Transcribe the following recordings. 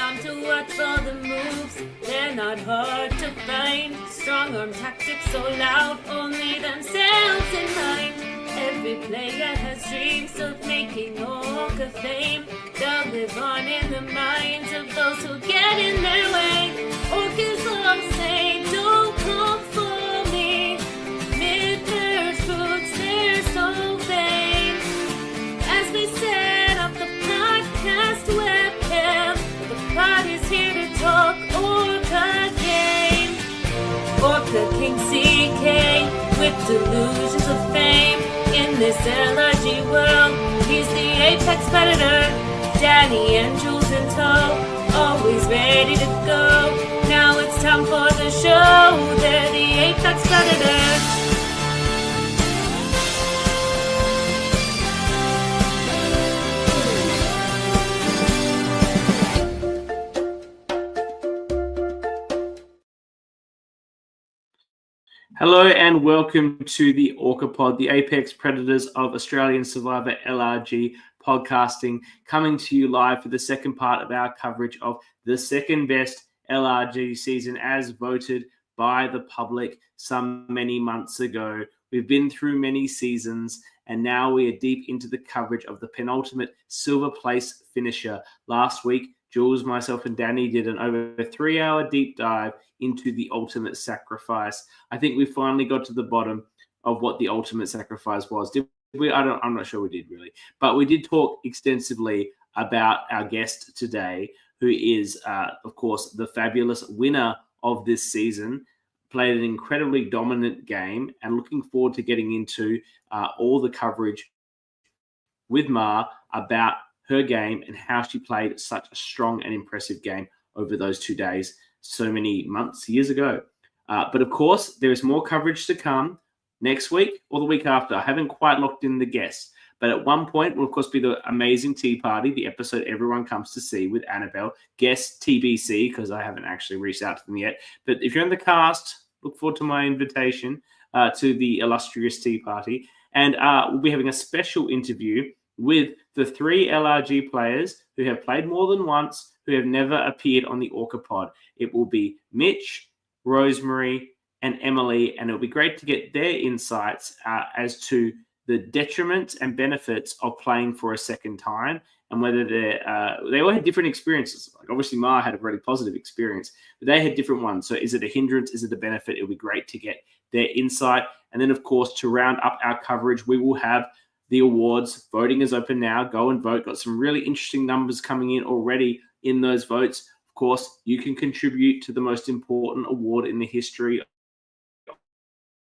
around to watch all the moves. They're not hard to find. Strong arm tactics so loud, only themselves in mind. Every player has dreams of making ORCA fame. They'll live on in the minds of those who get in their way. ORCA's all say, don't come for me. Midners boots, they're so vain. As we set up the podcast webcam, the pod is here to talk ORCA game. ORCA King CK with delusions of fame. In this LRG world, he's the apex predator. Danny and Jules in tow, always ready to go. Now it's time for the show. They're the apex predators. Hello and welcome to the ORCA Pod, the Apex Predators of Australian Survivor LRG podcasting, coming to you live for the second part of our coverage of the second best LRG season as voted by the public some many months ago. We've been through many seasons and now we are deep into the coverage of the penultimate silver place finisher. Last week, Jules, myself, and Danny did an over 3-hour deep dive into the ultimate sacrifice. I think we finally got to the bottom of what the ultimate sacrifice was. Did we? I'm not sure we did really, but we did talk extensively about our guest today, who is, of course, the fabulous winner of this season. Played an incredibly dominant game, and looking forward to getting into all the coverage with Ma about her game and how she played such a strong and impressive game over those 2 days so many months, years ago. But of course, there is more coverage to come next week or the week after. I haven't quite locked in the guests, but at one point will, of course, be the amazing tea party, the episode everyone comes to see with Annabelle. Guest TBC, because I haven't actually reached out to them yet. But if you're in the cast, look forward to my invitation to the illustrious tea party. And we'll be having a special interview with the 3 LRG players who have played more than once, who have never appeared on the ORCA Pod. It will be Mitch, Rosemary, and Emily, and it'll be great to get their insights as to the detriments and benefits of playing for a second time, and whether they all had different experiences. Like obviously, Ma had a really positive experience, but they had different ones. So is it a hindrance? Is it a benefit? It'll be great to get their insight. And then, of course, to round up our coverage, we will have the awards. Voting is open now. Go and vote. Got some really interesting numbers coming in already in those votes. Of course, you can contribute to the most important award in the history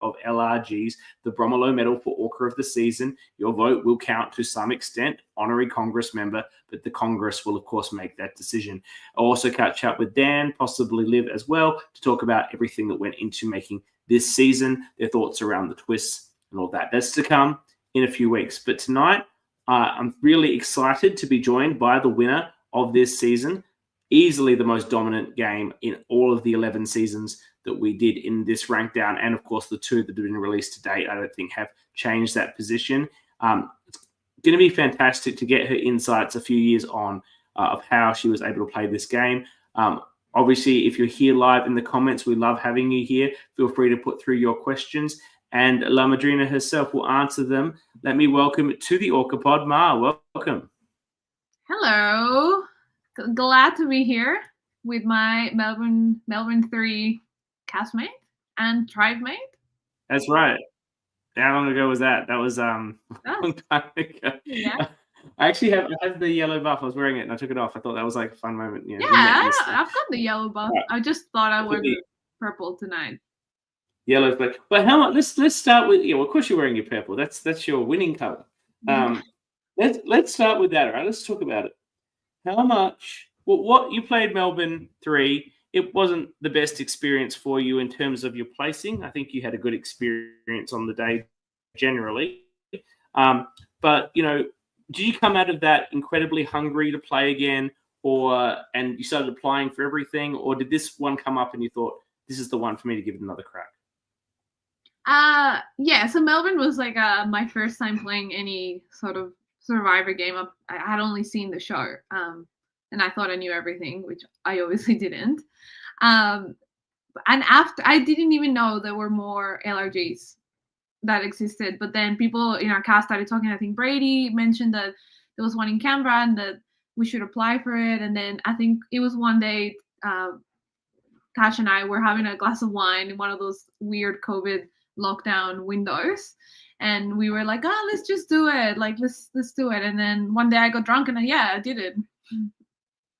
of LRGs, the Bromelo Medal for ORCA of the season. Your vote will count to some extent, honorary Congress member, but the Congress will, of course, make that decision. I'll also catch up with Dan, possibly Liv as well, to talk about everything that went into making this season, their thoughts around the twists and all that. That's to come in a few weeks. But tonight, I'm really excited to be joined by the winner of this season, easily the most dominant game in all of the 11 seasons that we did in this rank down. And of course, the 2 that have been released to date, I don't think have changed that position. It's going to be fantastic to get her insights a few years on of how she was able to play this game. Obviously, if you're here live in the comments, we love having you here. Feel free to put through your questions, and La Madrina herself will answer them. Let me welcome to the ORCA Pod, Ma. Welcome. Hello. Glad to be here with my Melbourne 3 castmate and tribe mate. That's right. How long ago was that? That was a long time ago. Yeah. I have the yellow buff. I was wearing it and I took it off. I thought that was like a fun moment. You know, I've got the yellow buff. Right. I just thought I would purple tonight. Yellow, but how much? Let's start with Well, of course you're wearing your purple. That's your winning color. Let's start with that. All right. Let's talk about it. How much? Well, what you played Melbourne 3. It wasn't the best experience for you in terms of your placing. I think you had a good experience on the day generally. But did you come out of that incredibly hungry to play again, and you started applying for everything, or did this one come up and you thought this is the one for me to give it another crack? Yeah, so Melbourne was like my first time playing any sort of Survivor game. I had only seen the show. and I thought I knew everything, which I obviously didn't. And after, I didn't even know there were more LRGs that existed. But then people in our cast started talking. I think Brady mentioned that there was one in Canberra and that we should apply for it. And then I think it was one day, Kash and I were having a glass of wine in one of those weird COVID lockdown windows. And we were like, oh, let's just do it. Like, let's do it. And then one day I got drunk and I did it.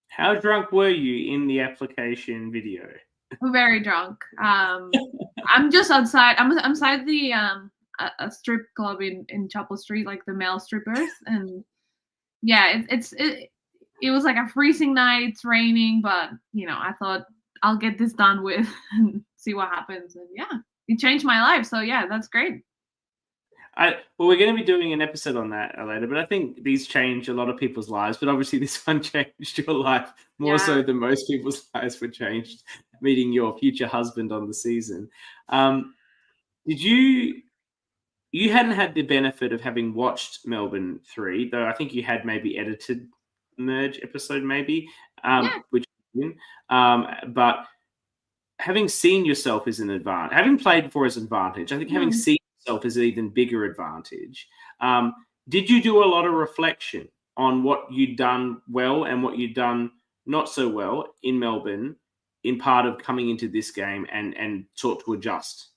How drunk were you in the application video? Very drunk. I'm just outside. I'm outside the a strip club in Chapel Street, like the male strippers, and yeah, it was like a freezing night. It's raining, but I thought I'll get this done with and see what happens. And yeah, it changed my life. So yeah, that's great. Well, we're going to be doing an episode on that later, but I think these change a lot of people's lives. But obviously, this one changed your life more so than most people's lives were changed. Meeting your future husband on the season. Did you hadn't had the benefit of having watched Melbourne 3, though I think you had maybe edited merge episode, maybe, which but having seen yourself is an advantage. Having played before is an advantage. I think having seen yourself is an even bigger advantage. Did you do a lot of reflection on what you'd done well and what you'd done not so well in Melbourne in part of coming into this game and sought to adjust?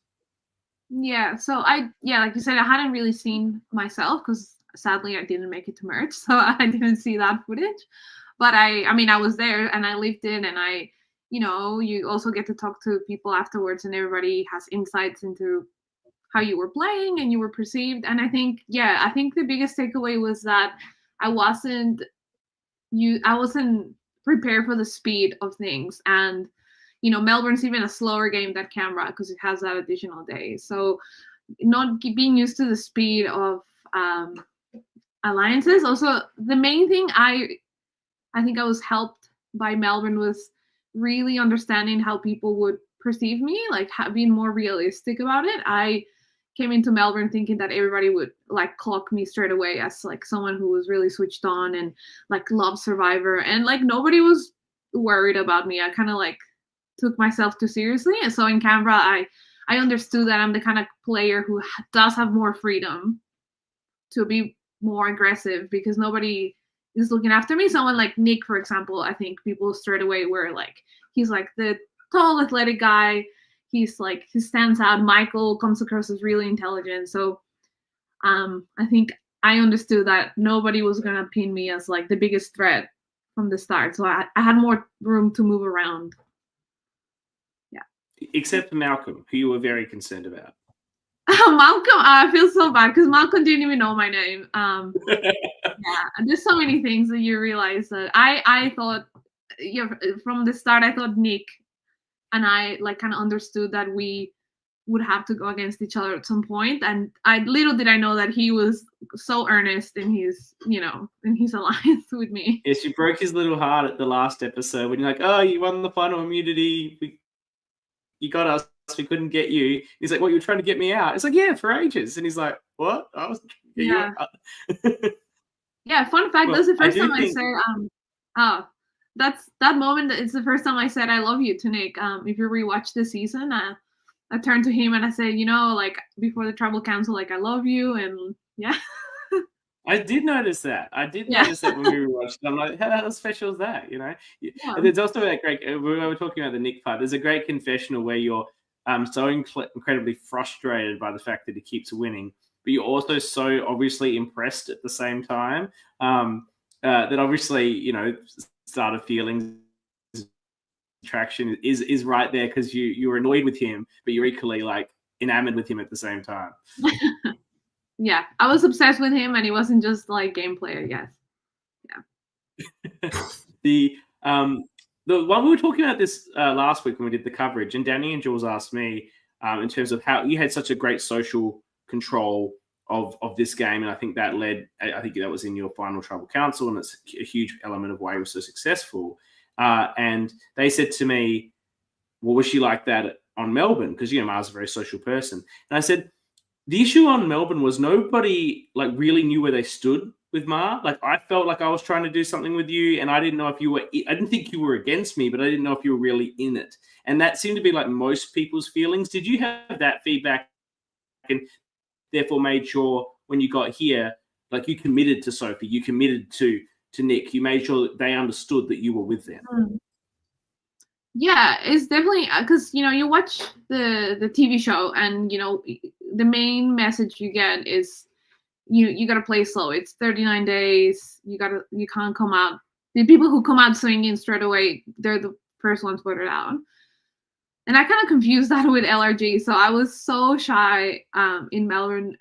Yeah, so like you said, I hadn't really seen myself because sadly I didn't make it to merge, so I didn't see that footage. But I mean, I was there and I lived it, and you also get to talk to people afterwards, and everybody has insights into how you were playing and you were perceived. And I think the biggest takeaway was that I wasn't prepared for the speed of things. And Melbourne's even a slower game than Canberra because it has that additional day. So not being used to the speed of alliances. Also, the main thing I think I was helped by Melbourne was really understanding how people would perceive me, like being more realistic about it. I came into Melbourne thinking that everybody would like clock me straight away as like someone who was really switched on and like loved Survivor, and like nobody was worried about me. I kind of like took myself too seriously. And so in Canberra, I understood that I'm the kind of player who does have more freedom to be more aggressive because nobody is looking after me. Someone like Nick, for example, I think people straight away were like, he's like the tall, athletic guy. He's like, he stands out. Michael comes across as really intelligent. So I think I understood that nobody was going to pin me as like the biggest threat from the start. So I had more room to move around. Except for Malcolm, who you were very concerned about. Malcolm, I feel so bad because Malcolm didn't even know my name. There's so many things that you realize that I thought, from the start, I thought Nick and I like kind of understood that we would have to go against each other at some point. And little did I know that he was so earnest in his, in his alliance with me. Yes, you broke his little heart at the last episode when you're like, oh, you won the final immunity. You got us. We couldn't get you. He's like, what, you were trying to get me out? It's like, yeah, for ages. And he's like, what? I was trying to get you out. Yeah, fun fact, that's the first time I said, that's that moment. It's the first time I said I love you to Nick. If you rewatch the season, I turned to him and I said, like before the tribal council, like I love you, and yeah. I did notice that. Notice that when we rewatched it. I'm like, how special is that? Yeah. And there's also that great. We were talking about the Nick part. There's a great confessional where you're so incredibly frustrated by the fact that he keeps winning, but you're also so obviously impressed at the same time that obviously started feelings attraction is right there because you're annoyed with him, but you're equally like enamored with him at the same time. Yeah, I was obsessed with him, and he wasn't just like game player. Yes, yeah. The one we were talking about this last week when we did the coverage, and Danny and Jules asked me in terms of how you had such a great social control of this game, and I think that led. I think that was in your final tribal council, and it's a huge element of why you were so successful. And they said to me, "Well, was she like that on Melbourne?" Because Mara's a very social person, and I said, the issue on Melbourne was nobody like really knew where they stood with Ma. Like, I felt like I was trying to do something with you, and I didn't know if you were. I didn't think you were against me, but I didn't know if you were really in it. And that seemed to be like most people's feelings. Did you have that feedback, and therefore made sure when you got here, like, you committed to Sophie, you committed to Nick, you made sure that they understood that you were with them? Yeah, it's definitely because you watch the TV show, and the main message you get is you gotta play slow. It's 39 days. You can't come out. The people who come out swinging straight away, they're the first ones voted out. And I kind of confused that with LRG. So I was so shy in Melbourne,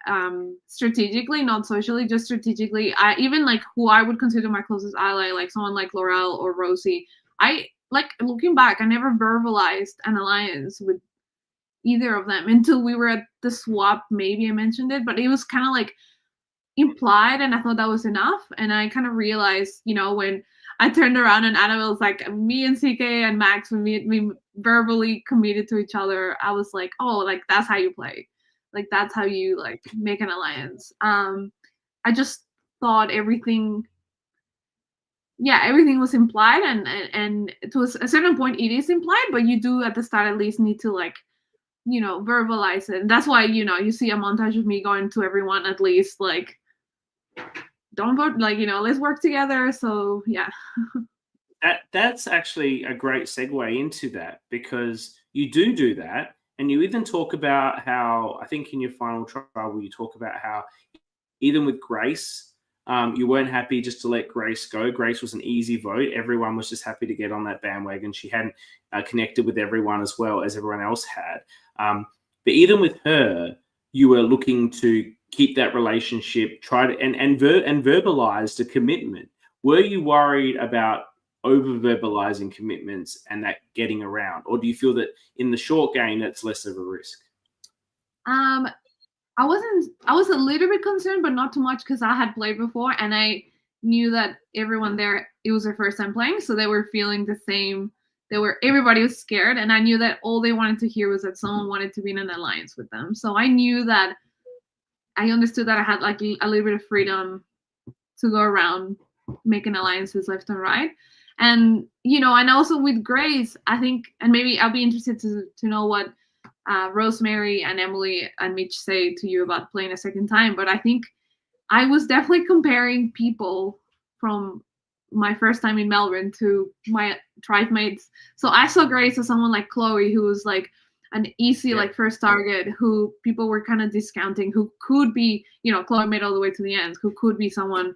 strategically, not socially, just strategically. I even like who I would consider my closest ally, like someone like Laurel or Rosie. I like looking back, I never verbalized an alliance with either of them until we were at the swap. Maybe I mentioned it, but it was kind of like implied, and I thought that was enough. And I kind of realized, when I turned around and Annabelle was like, me and CK and Max, when we verbally committed to each other, I was like, oh, like that's how you play, like that's how you like make an alliance. I just thought everything was implied, and to a certain point it is implied, but you do at the start at least need to like verbalize it. And that's why you see a montage of me going to everyone at least like, don't vote, like let's work together. So yeah. That's actually a great segue into that, because you do that, and you even talk about how, I think in your final trial, you talk about how even with Grace, you weren't happy just to let Grace go. Grace was an easy vote. Everyone was just happy to get on that bandwagon. She hadn't connected with everyone as well as everyone else had. But even with her, you were looking to keep that relationship, try to and verbalize the commitment. Were you worried about over verbalizing commitments and that getting around, or do you feel that in the short game that's less of a risk? I was a little bit concerned, but not too much, because I had played before and I knew that everyone there, it was their first time playing, so they were feeling the same. Everybody was scared, and I knew that all they wanted to hear was that someone wanted to be in an alliance with them. So I knew that I understood that I had like a little bit of freedom to go around making alliances left and right. And and also with Grace, I think, and maybe I'll be interested to know what Rosemary and Emily and Mitch say to you about playing a second time. But I think I was definitely comparing people from my first time in Melbourne to my tribe mates. So I saw Grace as someone like Chloe, who was like an easy like first target, who people were kind of discounting, who could be, Chloe made all the way to the end, who could be someone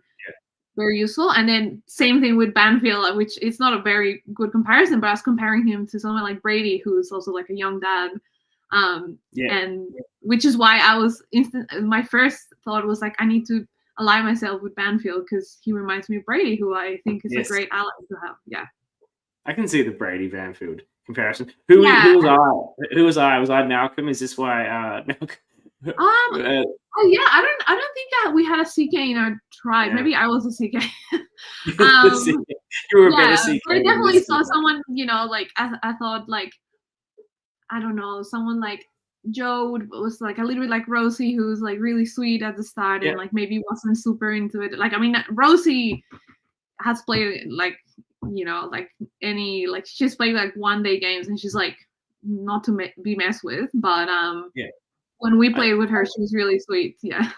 very useful. And then same thing with Banfield, which it's not a very good comparison, but I was comparing him to someone like Brady, who's also like a young dad. And which is why I was my first thought was like, I need to ally myself with Banfield, because he reminds me of Brady, who I think is a great ally to have. Yeah, I can see the Brady Banfield comparison. Who was I? Was I Malcolm? Is this why Malcolm? Oh yeah, I don't think that we had a CK in our tribe. Maybe I was a CK. You were a better CK. But I definitely saw someone, like I thought like, I don't know, someone like Joe was like a little bit like Rosie, who's like really sweet at the start and like maybe wasn't super into it. Like, I mean, Rosie has played like, like she's played like 1-day games, and she's like not to be messed with. But when we played with her, she was really sweet. Yeah.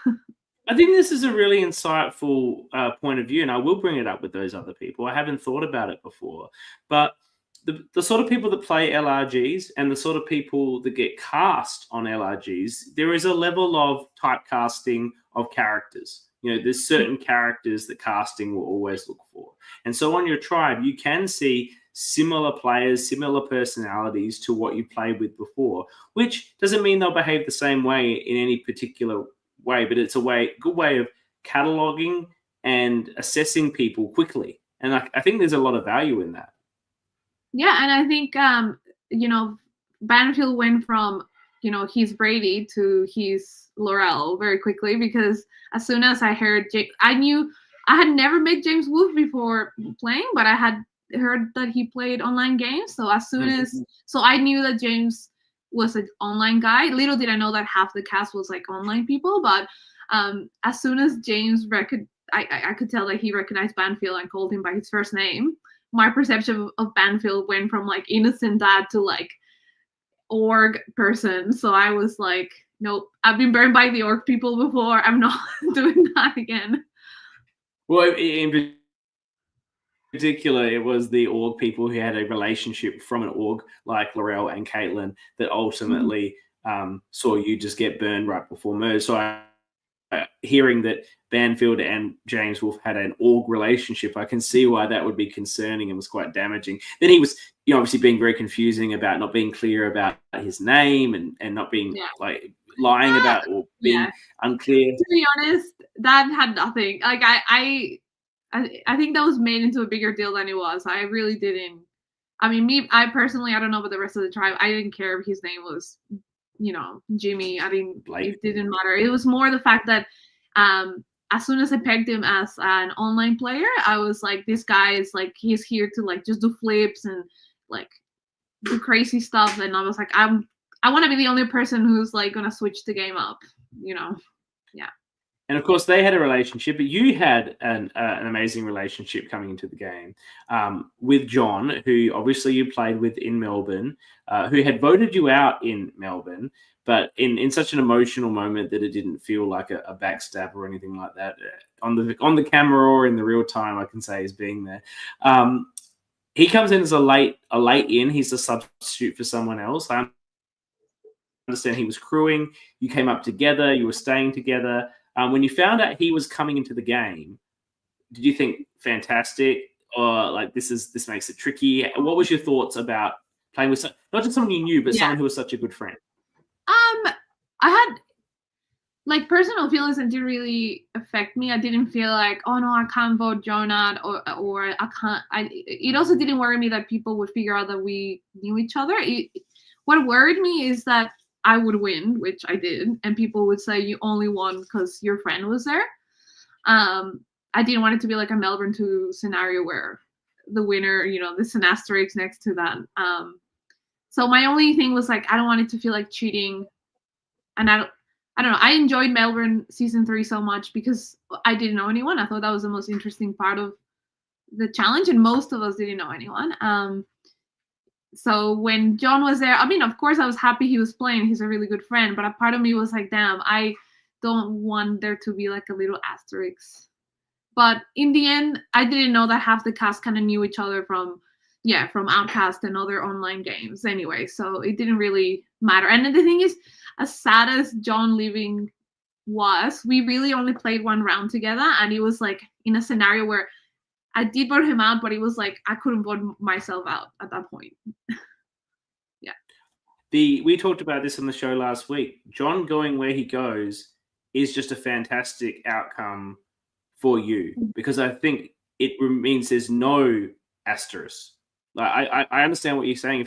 I think this is a really insightful point of view, and I will bring it up with those other people. I haven't thought about it before, but the sort of people that play LRGs and the sort of people that get cast on LRGs, there is a level of typecasting of characters. There's certain characters that casting will always look for. And so on your tribe, you can see similar players, similar personalities to what you played with before, which doesn't mean they'll behave the same way in any particular way, but it's a good way of cataloging and assessing people quickly. And I think there's a lot of value in that. Yeah, and I think Banfield went from he's Brady to he's Laurel very quickly, because as soon as I heard I knew I had never met James Wolfe before playing, but I had heard that he played online games. So as soon as I knew that James was an online guy. Little did I know that half the cast was like online people, but as soon as James I could tell that he recognized Banfield and called him by his first name. My perception of Banfield went from like innocent dad to like org person. So I was like, nope, I've been burned by the org people before. I'm not doing that again. Well, in particular, it was the org people who had a relationship from an org like Laurel and Caitlin that ultimately saw you just get burned right before merge. So hearing that Banfield and James Wolfe had an org relationship, I can see why that would be concerning and was quite damaging. Then he was, obviously being very confusing about not being clear about his name and not being like lying about or being unclear. To be honest, that had nothing. Like I think that was made into a bigger deal than it was. I really didn't. I mean, I personally, I don't know about the rest of the tribe. I didn't care if his name was, Jimmy. It didn't matter. It was more the fact that as soon as I pegged him as an online player, I was like, this guy is like, he's here to like just do flips and like do crazy stuff. And I was like, I want to be the only person who's like going to switch the game up, Yeah. And of course, they had a relationship, but you had an amazing relationship coming into the game with John, who obviously you played with in Melbourne, who had voted you out in Melbourne, but in such an emotional moment that it didn't feel like a backstab or anything like that on the camera or in the real time. I can say as being there. He comes in as a late in. He's a substitute for someone else. I understand he was crewing. You came up together. You were staying together. When you found out he was coming into the game, did you think fantastic or like this makes it tricky? What was your thoughts about playing with not just someone you knew, but someone who was such a good friend? I had like personal feelings that didn't really affect me. I didn't feel like, oh no, I can't vote Jonah or I can't. It also didn't worry me that people would figure out that we knew each other. What worried me is that I would win, which I did, and people would say you only won because your friend was there. I didn't want it to be like a Melbourne 2 scenario where the winner, there's an asterisk next to that. So my only thing was like, I don't want it to feel like cheating. And I don't know. I enjoyed Melbourne season 3 so much because I didn't know anyone. I thought that was the most interesting part of the challenge, and most of us didn't know anyone. So when John was there, I mean, of course, I was happy he was playing. He's a really good friend. But a part of me was like, damn, I don't want there to be like a little asterisk. But in the end, I didn't know that half the cast kind of knew each other from Outcast and other online games anyway. So it didn't really matter. And the thing is, as sad as John leaving was, we really only played one round together. And it was like in a scenario where I did vote him out, but it was like I couldn't vote myself out at that point. We talked about this on the show last week. John going where he goes is just a fantastic outcome for you because I think it means there's no asterisk. Like I understand what you're saying. If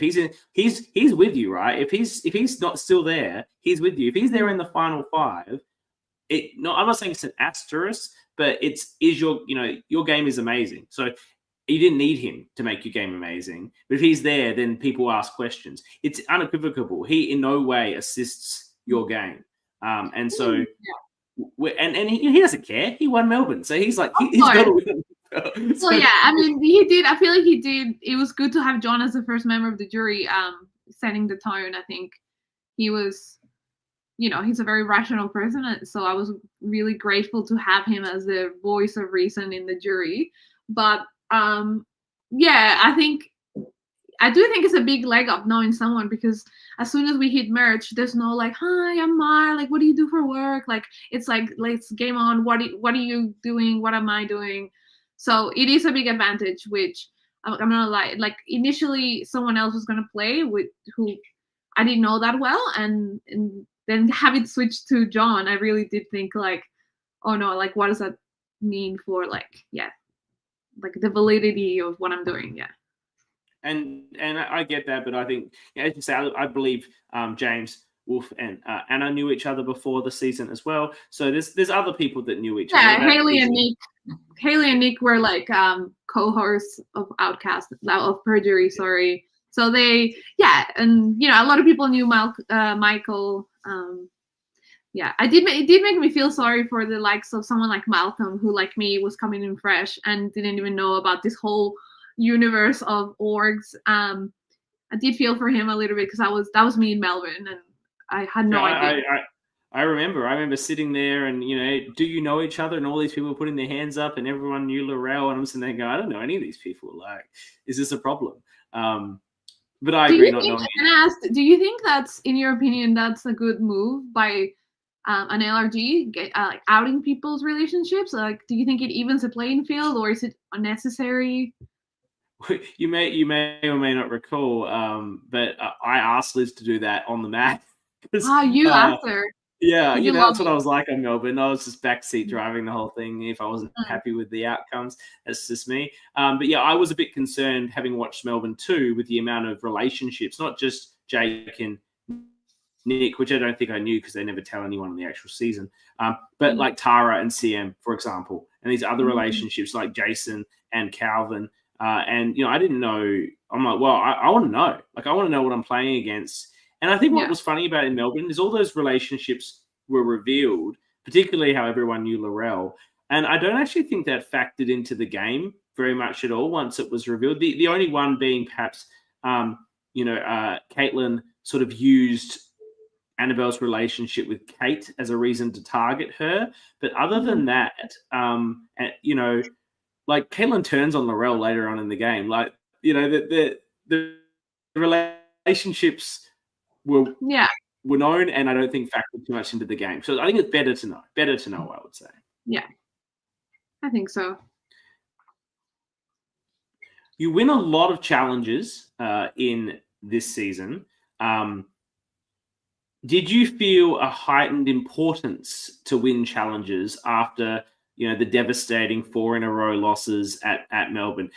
he's with you, right? If he's not still there, he's with you. If he's there in the final 5, I'm not saying it's an asterisk, but your game is amazing. So you didn't need him to make your game amazing. But if he's there, then people ask questions. It's unequivocal. He in no way assists your game. And so, and he doesn't care. He won Melbourne. So he's like, he's got to win. So yeah, I mean, he did. I feel like he did. It was good to have John as the first member of the jury, setting the tone. I think he was, he's a very rational person. So I was really grateful to have him as the voice of reason in the jury. But I do think it's a big leg up knowing someone, because as soon as we hit merge, there's no like, hi, I'm Mar, like, what do you do for work? Like, it's like, let's game on. What are you doing? What am I doing? So it is a big advantage, which I'm not gonna lie. Like, initially someone else was gonna play with who I didn't know that well, and then having switched to John, I really did think like, oh no, like, what does that mean for like the validity of what I'm doing? Yeah. And I get that, but I think, as you say, I believe James Wolfe and Anna knew each other before the season as well. So there's other people that knew each other. Yeah, Haley and Nick were like co-hosts of Outcast, of Perjury, sorry. So and a lot of people knew Michael. yeah, it did make me feel sorry for the likes of someone like Malcolm, who like me was coming in fresh and didn't even know about this whole universe of orgs. I did feel for him a little bit because that was me in Melbourne, and I had no idea. I remember sitting there and, do you know each other? And all these people putting their hands up and everyone knew Laurel, and I'm sitting there going, I don't know any of these people. Like, is this a problem? But I agree. Do you think that's, in your opinion, that's a good move by an LRG, like outing people's relationships? Like, do you think it evens the playing field, or is it unnecessary? You may or may not recall, but I asked Liz to do that on the mat. You asked her. Yeah, that's what I was like in Melbourne. I was just backseat driving the whole thing if I wasn't happy with the outcomes. That's just me. But yeah, I was a bit concerned, having watched Melbourne too, with the amount of relationships, not just Jake and Nick, which I don't think I knew because they never tell anyone in the actual season, but like Tara and CM, for example, and these other relationships like Jason and Calvin. And, I didn't know. I'm like, well, I want to know. Like, I want to know what I'm playing against. And I think what was funny about it in Melbourne is all those relationships were revealed, particularly how everyone knew Laurel. And I don't actually think that factored into the game very much at all once it was revealed. The only one being perhaps, Caitlin sort of used Annabelle's relationship with Kate as a reason to target her. But other than that, like Caitlin turns on Laurel later on in the game. Like, the relationships were known, and I don't think factored too much into the game. So I think it's better to know. I would say. Yeah, I think so. You win a lot of challenges in this season. Did you feel a heightened importance to win challenges after the devastating 4-in-a-row losses at Melbourne?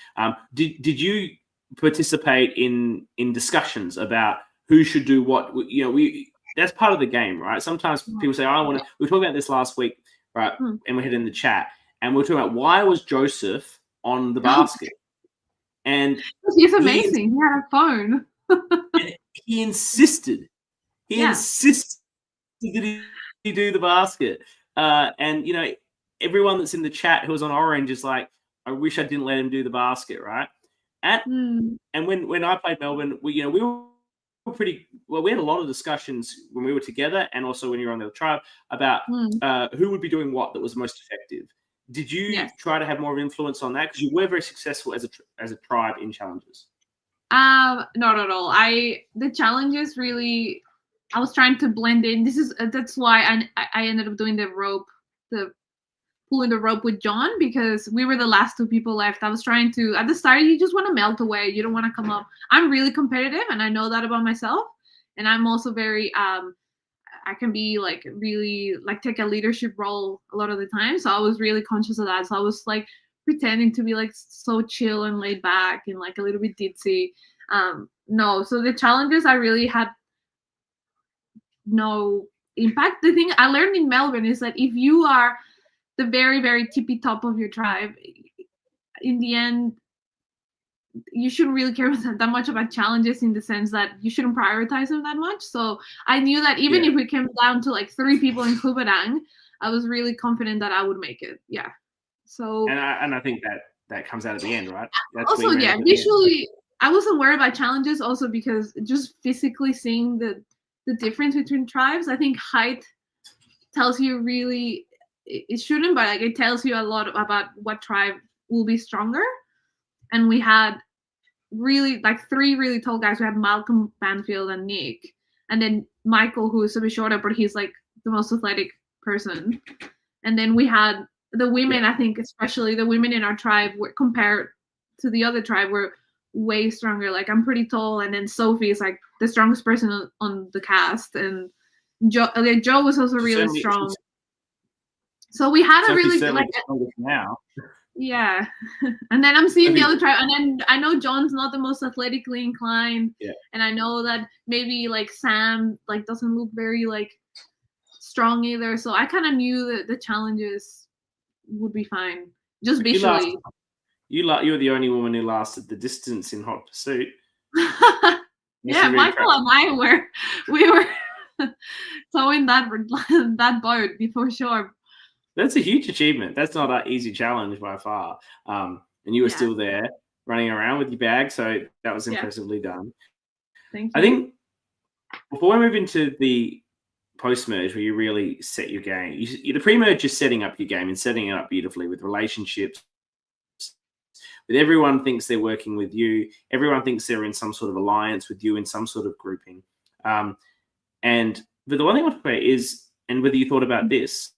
Did you participate in discussions about who should do what? That's part of the game, right? Sometimes people say, we were talking about this last week, right? And we had in the chat, and we were talking about why was Joseph on the basket? And he's amazing. He had a phone. And he insisted. He insisted that he do the basket. And, everyone that's in the chat who was on Orange is like, I wish I didn't let him do the basket, right? And when I played Melbourne, we were pretty well. We had a lot of discussions when we were together, and also when you were on the other tribe, about who would be doing what that was most effective. Did you try to have more of influence on that, because you were very successful as a tribe in challenges? Not at all. The challenges really, I was trying to blend in. That's why I ended up doing the pulling the rope with John, because we were the last two people left. I was trying to, at the start, you just want to melt away. You don't want to come up. I'm really competitive, and I know that about myself. And I'm also very, I can be like really like take a leadership role a lot of the time. So I was really conscious of that. So I was like pretending to be like so chill and laid back and like a little bit ditzy. No, so the challenges, I really had no impact. The thing I learned in Melbourne is that if you are the very, very tippy top of your tribe, in the end, you shouldn't really care that much about challenges, in the sense that you shouldn't prioritize them that much. So I knew that even if we came down to like 3 people in Klubadang, I was really confident that I would make it. Yeah. So and I think that comes out at the end, right? That's also, visually, I wasn't worried about challenges, also because just physically seeing the difference between tribes, I think height tells you really, it shouldn't, but like it tells you a lot about what tribe will be stronger. And we had really like 3 really tall guys. We had Malcolm, Banfield, and Nick, and then Michael, who is a bit shorter, but he's like the most athletic person. And then we had the women. I think especially the women in our tribe were, compared to the other tribe, were way stronger. Like I'm pretty tall, and then Sophie is like the strongest person on the cast, and Joe was also really strong. So we had a really like now. Yeah. And then I'm seeing the other tribe, and then I know John's not the most athletically inclined. Yeah. And I know that maybe like Sam like doesn't look very like strong either. So I kind of knew that the challenges would be fine, just visually. You were the only woman who lasted the distance in Hot Pursuit. Yeah, Michael and I we were towing that that boat for sure. That's a huge achievement. That's not an easy challenge by far. And you were Yeah. still there running around with your bag, so that was Yeah. impressively done. Thank you. I think before we move into the post-merge where you really set your game, the pre-merge is setting up your game and setting it up beautifully with relationships. With everyone thinks they're working with you. Everyone thinks they're in some sort of alliance with you in some sort of grouping. But the one thing I want to say is, and whether you thought about this,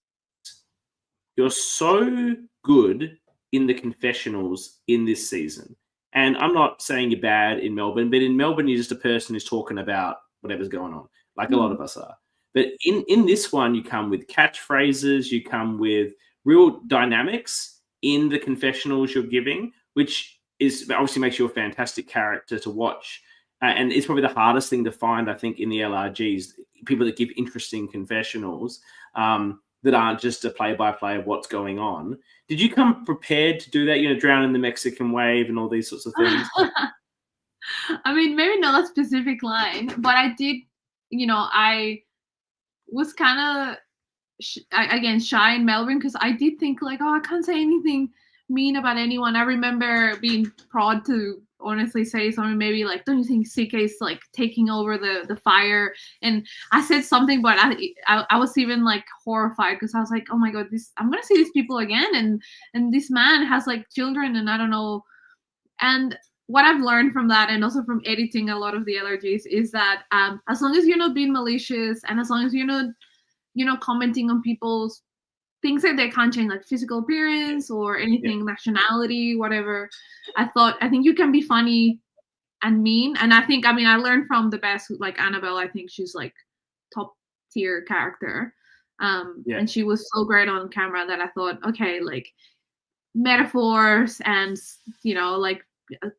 you're so good in the confessionals in this season. And I'm not saying you're bad in Melbourne, but in Melbourne, you're just a person who's talking about whatever's going on, like a lot of us are. But in this one, you come with catchphrases, you come with real dynamics in the confessionals you're giving, which is obviously makes you a fantastic character to watch. And it's probably the hardest thing to find, I think, in the LRGs, people that give interesting confessionals that aren't just a play-by-play of what's going on. Did you come prepared to do that? You know, drown in the Mexican wave and all these sorts of things? I mean, maybe not a specific line, but I did, you know, I was kind of, again, shy in Melbourne because I did think like, oh, I can't say anything mean about anyone. I remember being proud to honestly say something, maybe like, don't you think CK is like taking over the fire? And I said something, but I was even like horrified because I was like, oh my god, I'm gonna see these people again, and this man has like children, and I don't know. And what I've learned from that, and also from editing a lot of the LRGs, is that as long as you're not being malicious, and as long as you're not commenting on people's things that they can't change, like physical appearance or anything, nationality, whatever. I think you can be funny and mean. And I learned from the best, like Annabelle. I think she's like top tier character. And she was so great on camera that I thought, okay, like metaphors and, like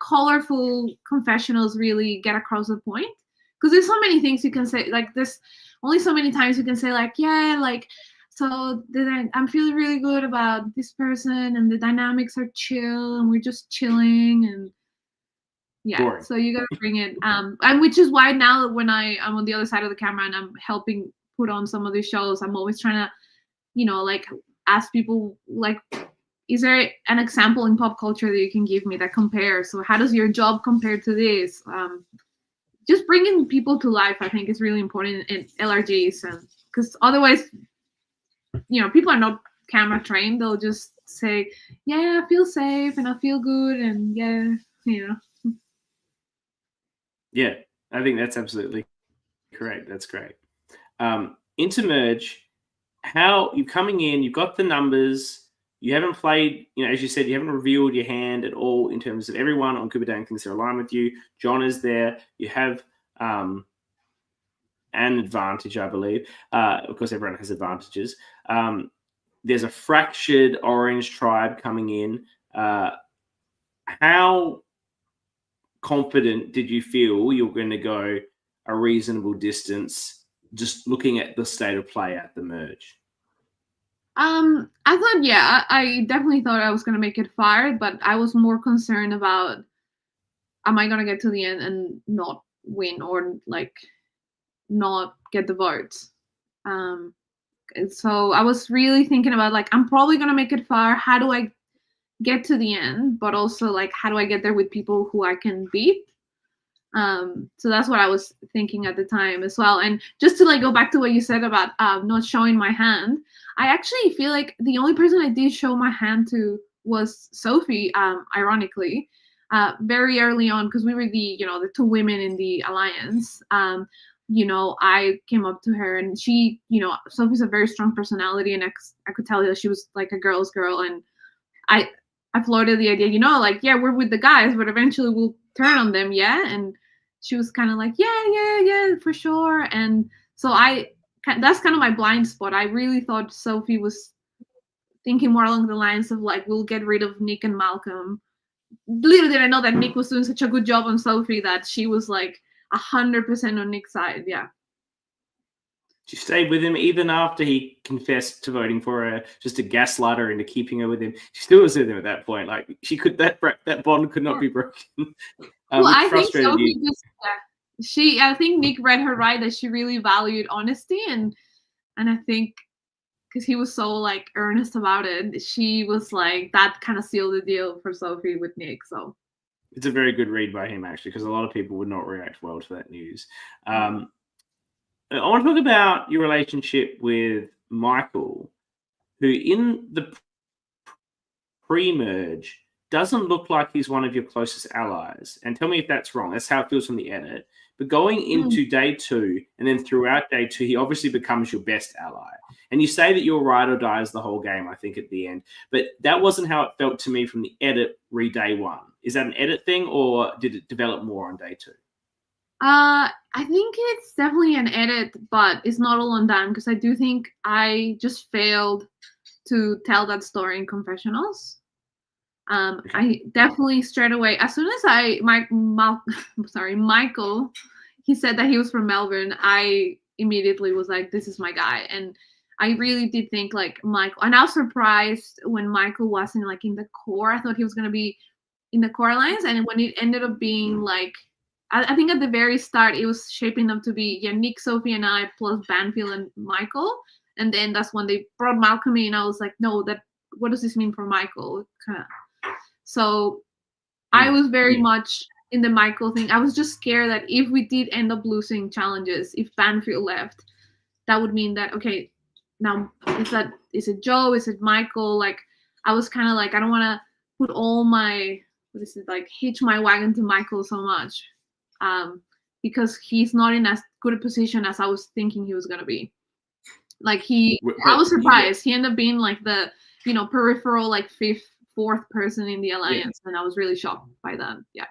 colorful confessionals really get across the point. Because there's so many things you can say, like there's only so many times you can say like, yeah, like, so I'm feeling really good about this person and the dynamics are chill and we're just chilling and boring. So you gotta bring it. And which is why now when I'm on the other side of the camera and I'm helping put on some of these shows, I'm always trying to, like ask people like, is there an example in pop culture that you can give me that compares? So how does your job compare to this? Just bringing people to life, I think, is really important in LRGs, and because otherwise, people are not camera trained. They'll just say, yeah, I feel safe and I feel good. And Yeah, I think that's absolutely correct. That's great. Into merge, how you're coming in, you've got the numbers, you haven't played, as you said, you haven't revealed your hand at all in terms of everyone on Kubadang thinks they're aligned with you. John is there. You have an advantage, I believe. Of course, everyone has advantages. There's a fractured orange tribe coming in. How confident did you feel you're going to go a reasonable distance just looking at the state of play at the merge? I thought, I definitely thought I was going to make it far, but I was more concerned about, am I going to get to the end and not win or like not get the votes? So I was really thinking about like, I'm probably going to make it far. How do I get to the end? But also like, how do I get there with people who I can beat? So that's what I was thinking at the time as well. And just to like go back to what you said about not showing my hand, I actually feel like the only person I did show my hand to was Sophie, ironically, very early on, because we were the two women in the alliance. I came up to her and she, Sophie's a very strong personality, and I could tell that she was like a girl's girl. And I floated the idea, like, yeah, we're with the guys, but eventually we'll turn on them, yeah? And she was kind of like, yeah, for sure. And so that's kind of my blind spot. I really thought Sophie was thinking more along the lines of like, we'll get rid of Nick and Malcolm. Little did I know that Nick was doing such a good job on Sophie that she was like 100% on Nick's side, yeah. She stayed with him even after he confessed to voting for her, just to gaslight her into keeping her with him. She still was with him at that point. Like that bond could not be broken. Well, I think Sophie I think Nick read her right, that she really valued honesty, and I think because he was so like earnest about it, she was like, that kind of sealed the deal for Sophie with Nick. So it's a very good read by him, actually, because a lot of people would not react well to that news. I want to talk about your relationship with Michael, who in the pre-merge doesn't look like he's one of your closest allies. And tell me if that's wrong. That's how it feels from the edit. But going into day 2 and then throughout day 2, he obviously becomes your best ally. And you say that you're ride or dies the whole game, I think, at the end. But that wasn't how it felt to me from the edit day 1. Is that an edit thing, or did it develop more on day 2? I think it's definitely an edit, but it's not all on them, because I do think I just failed to tell that story in confessionals. I definitely straight away, as soon as Michael, he said that he was from Melbourne, I immediately was like, this is my guy. And I really did think like Michael, and I was surprised when Michael wasn't like in the core. I thought he was going to be in the core alliance, and when it ended up being like, I think at the very start it was shaping up to be Nick, Sophie, and I plus Banfield and Michael, and then that's when they brought Malcolm in. I was like, no, what does this mean for Michael? So I was very much in the Michael thing. I was just scared that if we did end up losing challenges, if Banfield left, that would mean that, okay, now is it Joe? Is it Michael? Like, I was kind of like, I don't want to put all my, hitch my wagon to Michael so much, because he's not in as good a position as I was thinking he was going to be. Like I was surprised. He ended up being like the, peripheral, like fourth person in the alliance, and I was really shocked by that. Yeah.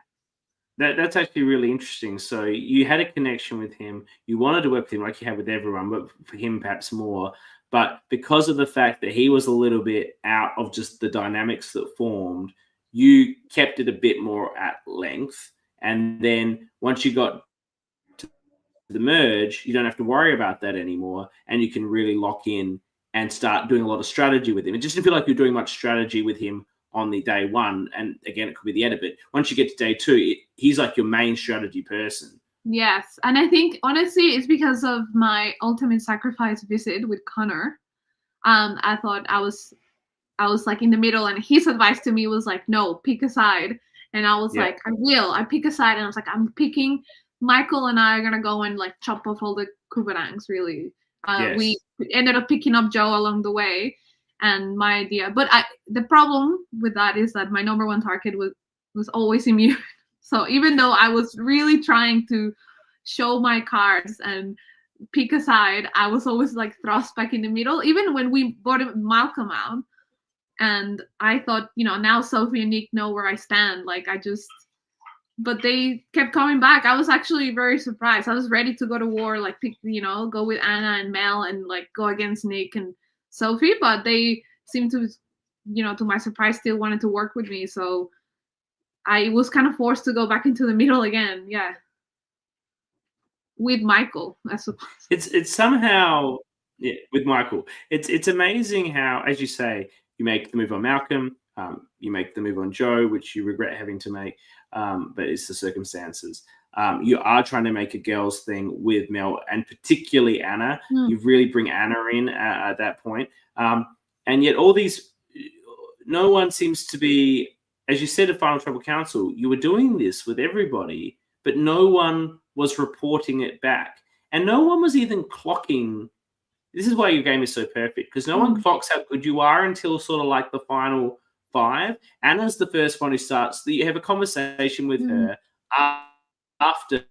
That's actually really interesting. So you had a connection with him. You wanted to work with him like you had with everyone, but for him perhaps more. But because of the fact that he was a little bit out of just the dynamics that formed, you kept it a bit more at length. And then once you got to the merge, you don't have to worry about that anymore. And you can really lock in and start doing a lot of strategy with him. It just didn't feel like you're doing much strategy with him on the day 1. And again, it could be the edit, but once you get to day 2, he's like your main strategy person. Yes. And I think, honestly, it's because of my ultimate sacrifice visit with Connor. I thought I was like in the middle, and his advice to me was like, no, pick a side. And I was like, I pick a side. And I was like, I'm picking Michael, and I are going to go and like chop off all the Kubarangs, really. We ended up picking up Joe along the way. And my idea, but the problem with that is that my number 1 target was always immune. So even though I was really trying to show my cards and pick a side, I was always like thrust back in the middle. Even when we brought Malcolm out, and I thought, now Sophie and Nick know where I stand. Like but they kept coming back. I was actually very surprised. I was ready to go to war, like pick, go with Anna and Mel and like go against Nick and Sophie, but they seemed to, to my surprise, still wanted to work with me. So I was kind of forced to go back into the middle again. Yeah. With Michael, I suppose. It's somehow, with Michael, it's amazing how, as you say, you make the move on Malcolm, you make the move on Joe, which you regret having to make, but it's the circumstances. You are trying to make a girls thing with Mel, and particularly Anna. You really bring Anna in at that point. And yet no one seems to be, as you said at Final Tribal Council, you were doing this with everybody, but no one was reporting it back. And no one was even clocking. This is why your game is so perfect, because no one clocks how good you are until sort of like the final 5. Anna's the first one who starts. You have a conversation with her after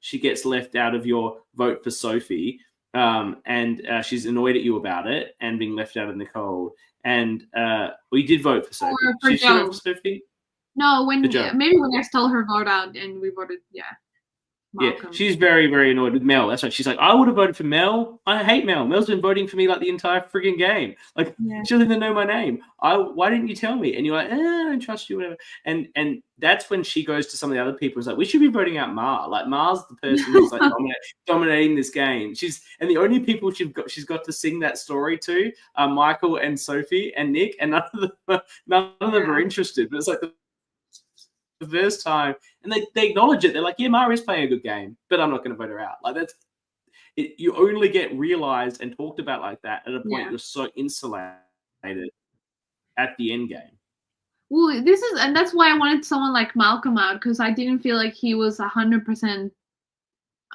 she gets left out of your vote for Sophie, and she's annoyed at you about it and being left out in the cold. And you did vote for Sophie. For Joe. For Sophie? No, maybe when I stole her vote out and we voted, Malcolm. Yeah, she's very, very annoyed with Mel. That's right. She's like, I would have voted for Mel. I hate Mel. Mel's been voting for me like the entire frigging game. Like, she doesn't even know my name. Why didn't you tell me? And you're like, I don't trust you, whatever. And that's when she goes to some of the other people and is like, we should be voting out Mar. Like, Mar's the person who's like dominating this game. And the only people she's got to sing that story to are Michael and Sophie and Nick, and none of them are interested. But it's like the first time, and they acknowledge it. They're like, yeah, Mari's playing a good game, but I'm not going to vote her out. Like that's it. You only get realized and talked about like that at a point you're so insulated at the end game. Well, and that's why I wanted someone like Malcolm out, because I didn't feel like he was 100%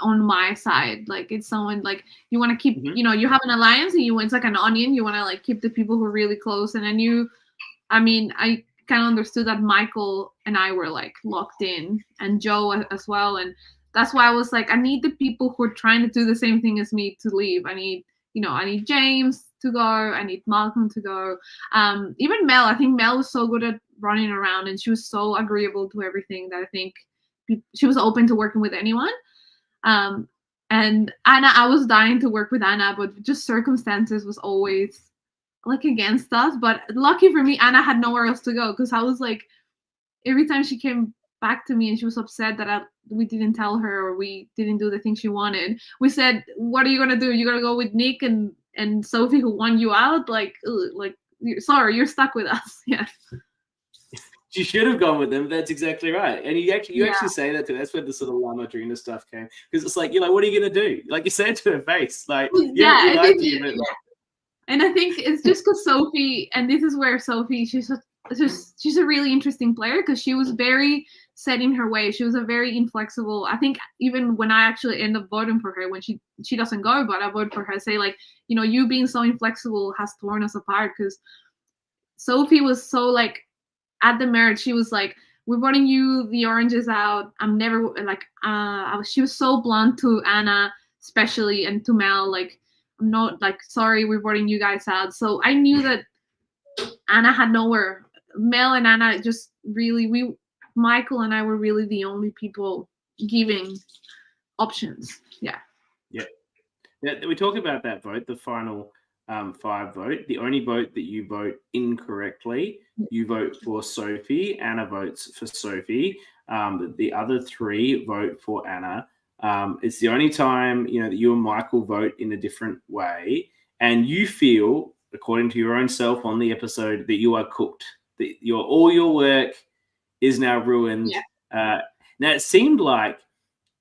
on my side. Like it's someone like you want to keep, you have an alliance and it's like an onion. You want to like keep the people who are really close. And I kind of understood that Michael and I were like locked in, and Joe as well. And that's why I was like, I need the people who are trying to do the same thing as me to leave. I need James to go. I need Malcolm to go. Even Mel. I think Mel was so good at running around, and she was so agreeable to everything that I think she was open to working with anyone. And Anna, I was dying to work with Anna, but just circumstances was always like against us. But lucky for me, Anna had nowhere else to go, because I was like, every time she came back to me and she was upset that we didn't tell her or we didn't do the thing she wanted, we said, what are you gonna do? You're gonna go with Nick and Sophie, who won you out? Like sorry, you're stuck with us. Yeah. You should have gone with them. That's exactly right. And you actually say that too. That's where the sort of La Madrina stuff came, because it's like, what are you gonna do? Like you say it to her face, like and I think it's just because Sophie, and this is where Sophie, she's a really interesting player, because she was very set in her way. She was a very inflexible. I think even when I actually end up voting for her, when she doesn't go, but I vote for her, say like, you being so inflexible has torn us apart, because Sophie was so like, at the marriage, she was like, we're voting you the oranges out. I'm never like, she was so blunt to Anna, especially, and to Mel, like, I'm not like, sorry, we're voting you guys out. So I knew that Anna had nowhere. Mel and Anna just really, Michael and I were really the only people giving options. Yeah. We talk about that vote, the final 5 vote. The only vote that you vote incorrectly, you vote for Sophie. Anna votes for Sophie. The other 3 vote for Anna. It's the only time that you and Michael vote in a different way, and you feel, according to your own self on the episode, that you are cooked. That all your work is now ruined. Yeah. Now it seemed like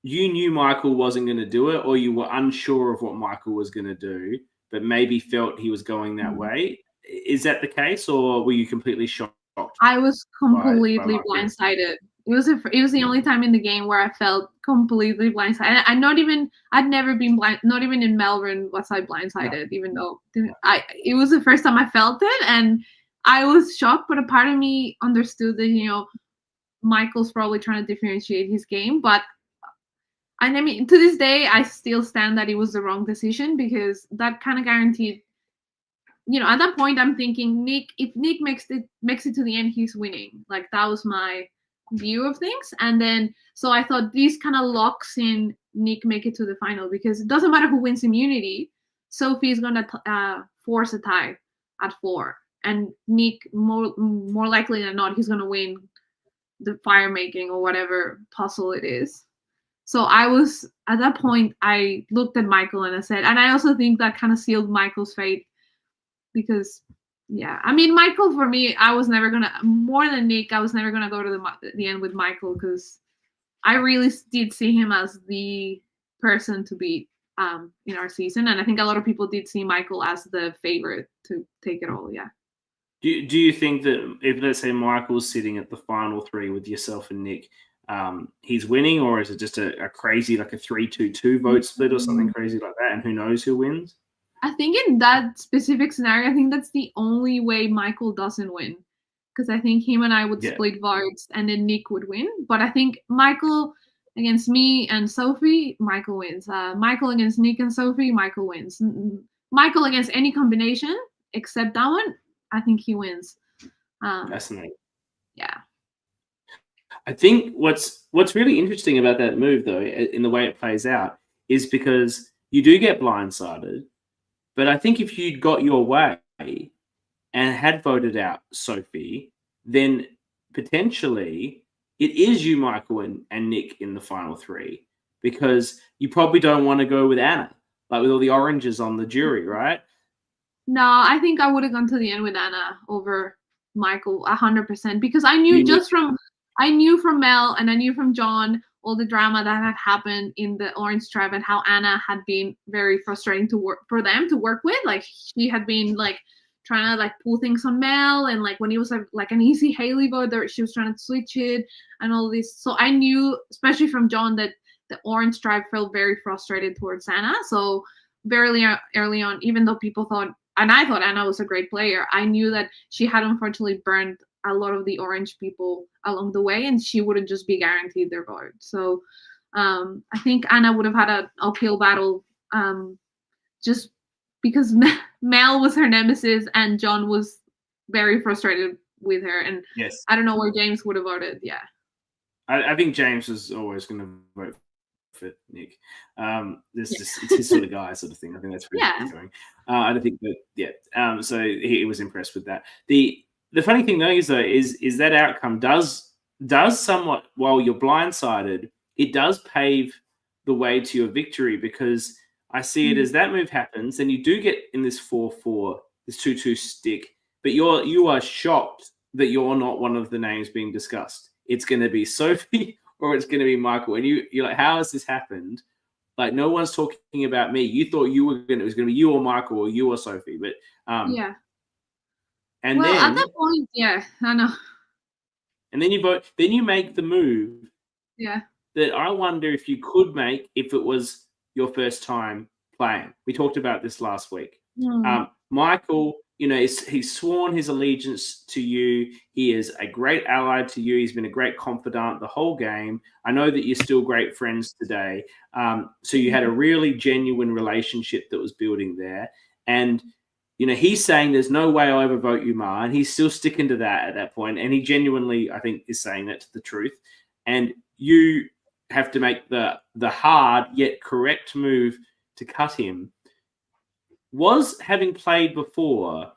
you knew Michael wasn't going to do it, or you were unsure of what Michael was going to do, but maybe felt he was going that way. Is that the case, or were you completely shocked? I was completely blindsided. It was the only time in the game where I felt completely blindsided. I'd never been blind. Not even in Melbourne was I blindsided, even though it was the first time I felt it, and I was shocked. But a part of me understood that Michael's probably trying to differentiate his game, but. And I mean, to this day, I still stand that it was the wrong decision, because that kind of guaranteed, at that point, I'm thinking, if Nick makes it to the end, he's winning. Like, that was my view of things. And then, so I thought this kind of locks in Nick make it to the final, because it doesn't matter who wins immunity. Sophie is going to force a tie at 4. And Nick, more likely than not, he's going to win the fire making or whatever puzzle it is. So I was, at that point, I looked at Michael and I said, and I also think that kind of sealed Michael's fate, because, Michael, for me, I was never going to, more than Nick, I was never going to go to the end with Michael, because I really did see him as the person to beat in our season. And I think a lot of people did see Michael as the favorite to take it all, yeah. Do you think that if, let's say, Michael's sitting at the final 3 with yourself and Nick, he's winning, or is it just a crazy, like a 3-2-2 vote split or something crazy like that, and who knows who wins? I think in that specific scenario, I think that's the only way Michael doesn't win, because I think him and I would split votes and then Nick would win. But I think Michael against me and Sophie, Michael wins. Michael against Nick and Sophie, Michael wins. Michael against any combination except that one, I think he wins. Fascinating. Yeah. I think what's really interesting about that move, though, in the way it plays out, is because you do get blindsided. But I think if you'd got your way and had voted out Sophie, then potentially it is you, Michael, and Nick in the final 3, because you probably don't want to go with Anna, like with all the oranges on the jury, right? No, I think I would have gone to the end with Anna over Michael 100%, because I knew just from I knew from Mel and I knew from John all the drama that had happened in the Orange Tribe and how Anna had been very frustrating to work for them to work with. Like she had been like trying to like pull things on Mel, and like when he was like an easy Haley vote, she was trying to switch it and all this. So I knew, especially from John, that the Orange Tribe felt very frustrated towards Anna. So very early on, even though people thought, and I thought Anna was a great player, I knew that she had unfortunately burned a lot of the Orange people along the way, and she wouldn't just be guaranteed their vote. So I think Anna would have had an uphill battle just because Mel was her nemesis and John was very frustrated with her. And yes, I don't know where James would have voted. Yeah. I think James is always going to vote for Nick. It's his sort of guy, sort of thing. I think that's where he's going. I don't think that. So he was impressed with that. The funny thing though is that outcome does somewhat, while you're blindsided, it does pave the way to your victory, because I see it as that move happens, and you do get in this 4-4, this 2-2 stick, but you are shocked that you're not one of the names being discussed. It's going to be Sophie or it's going to be Michael, and you're like, how has this happened? Like, no one's talking about me. You thought it was going to be you or Michael or you or Sophie, but yeah. And well, then at that point, yeah, I know. And then you vote. Then you make the move. Yeah. That I wonder if you could make if it was your first time playing. We talked about this last week. Michael, he's sworn his allegiance to you. He is a great ally to you. He's been a great confidant the whole game. I know that you're still great friends today. So you had a really genuine relationship that was building there. And, he's saying there's no way I'll ever vote you, Ma. And he's still sticking to that at that point. And he genuinely, I think, is saying that to the truth. And you have to make the hard yet correct move to cut him. Was having played before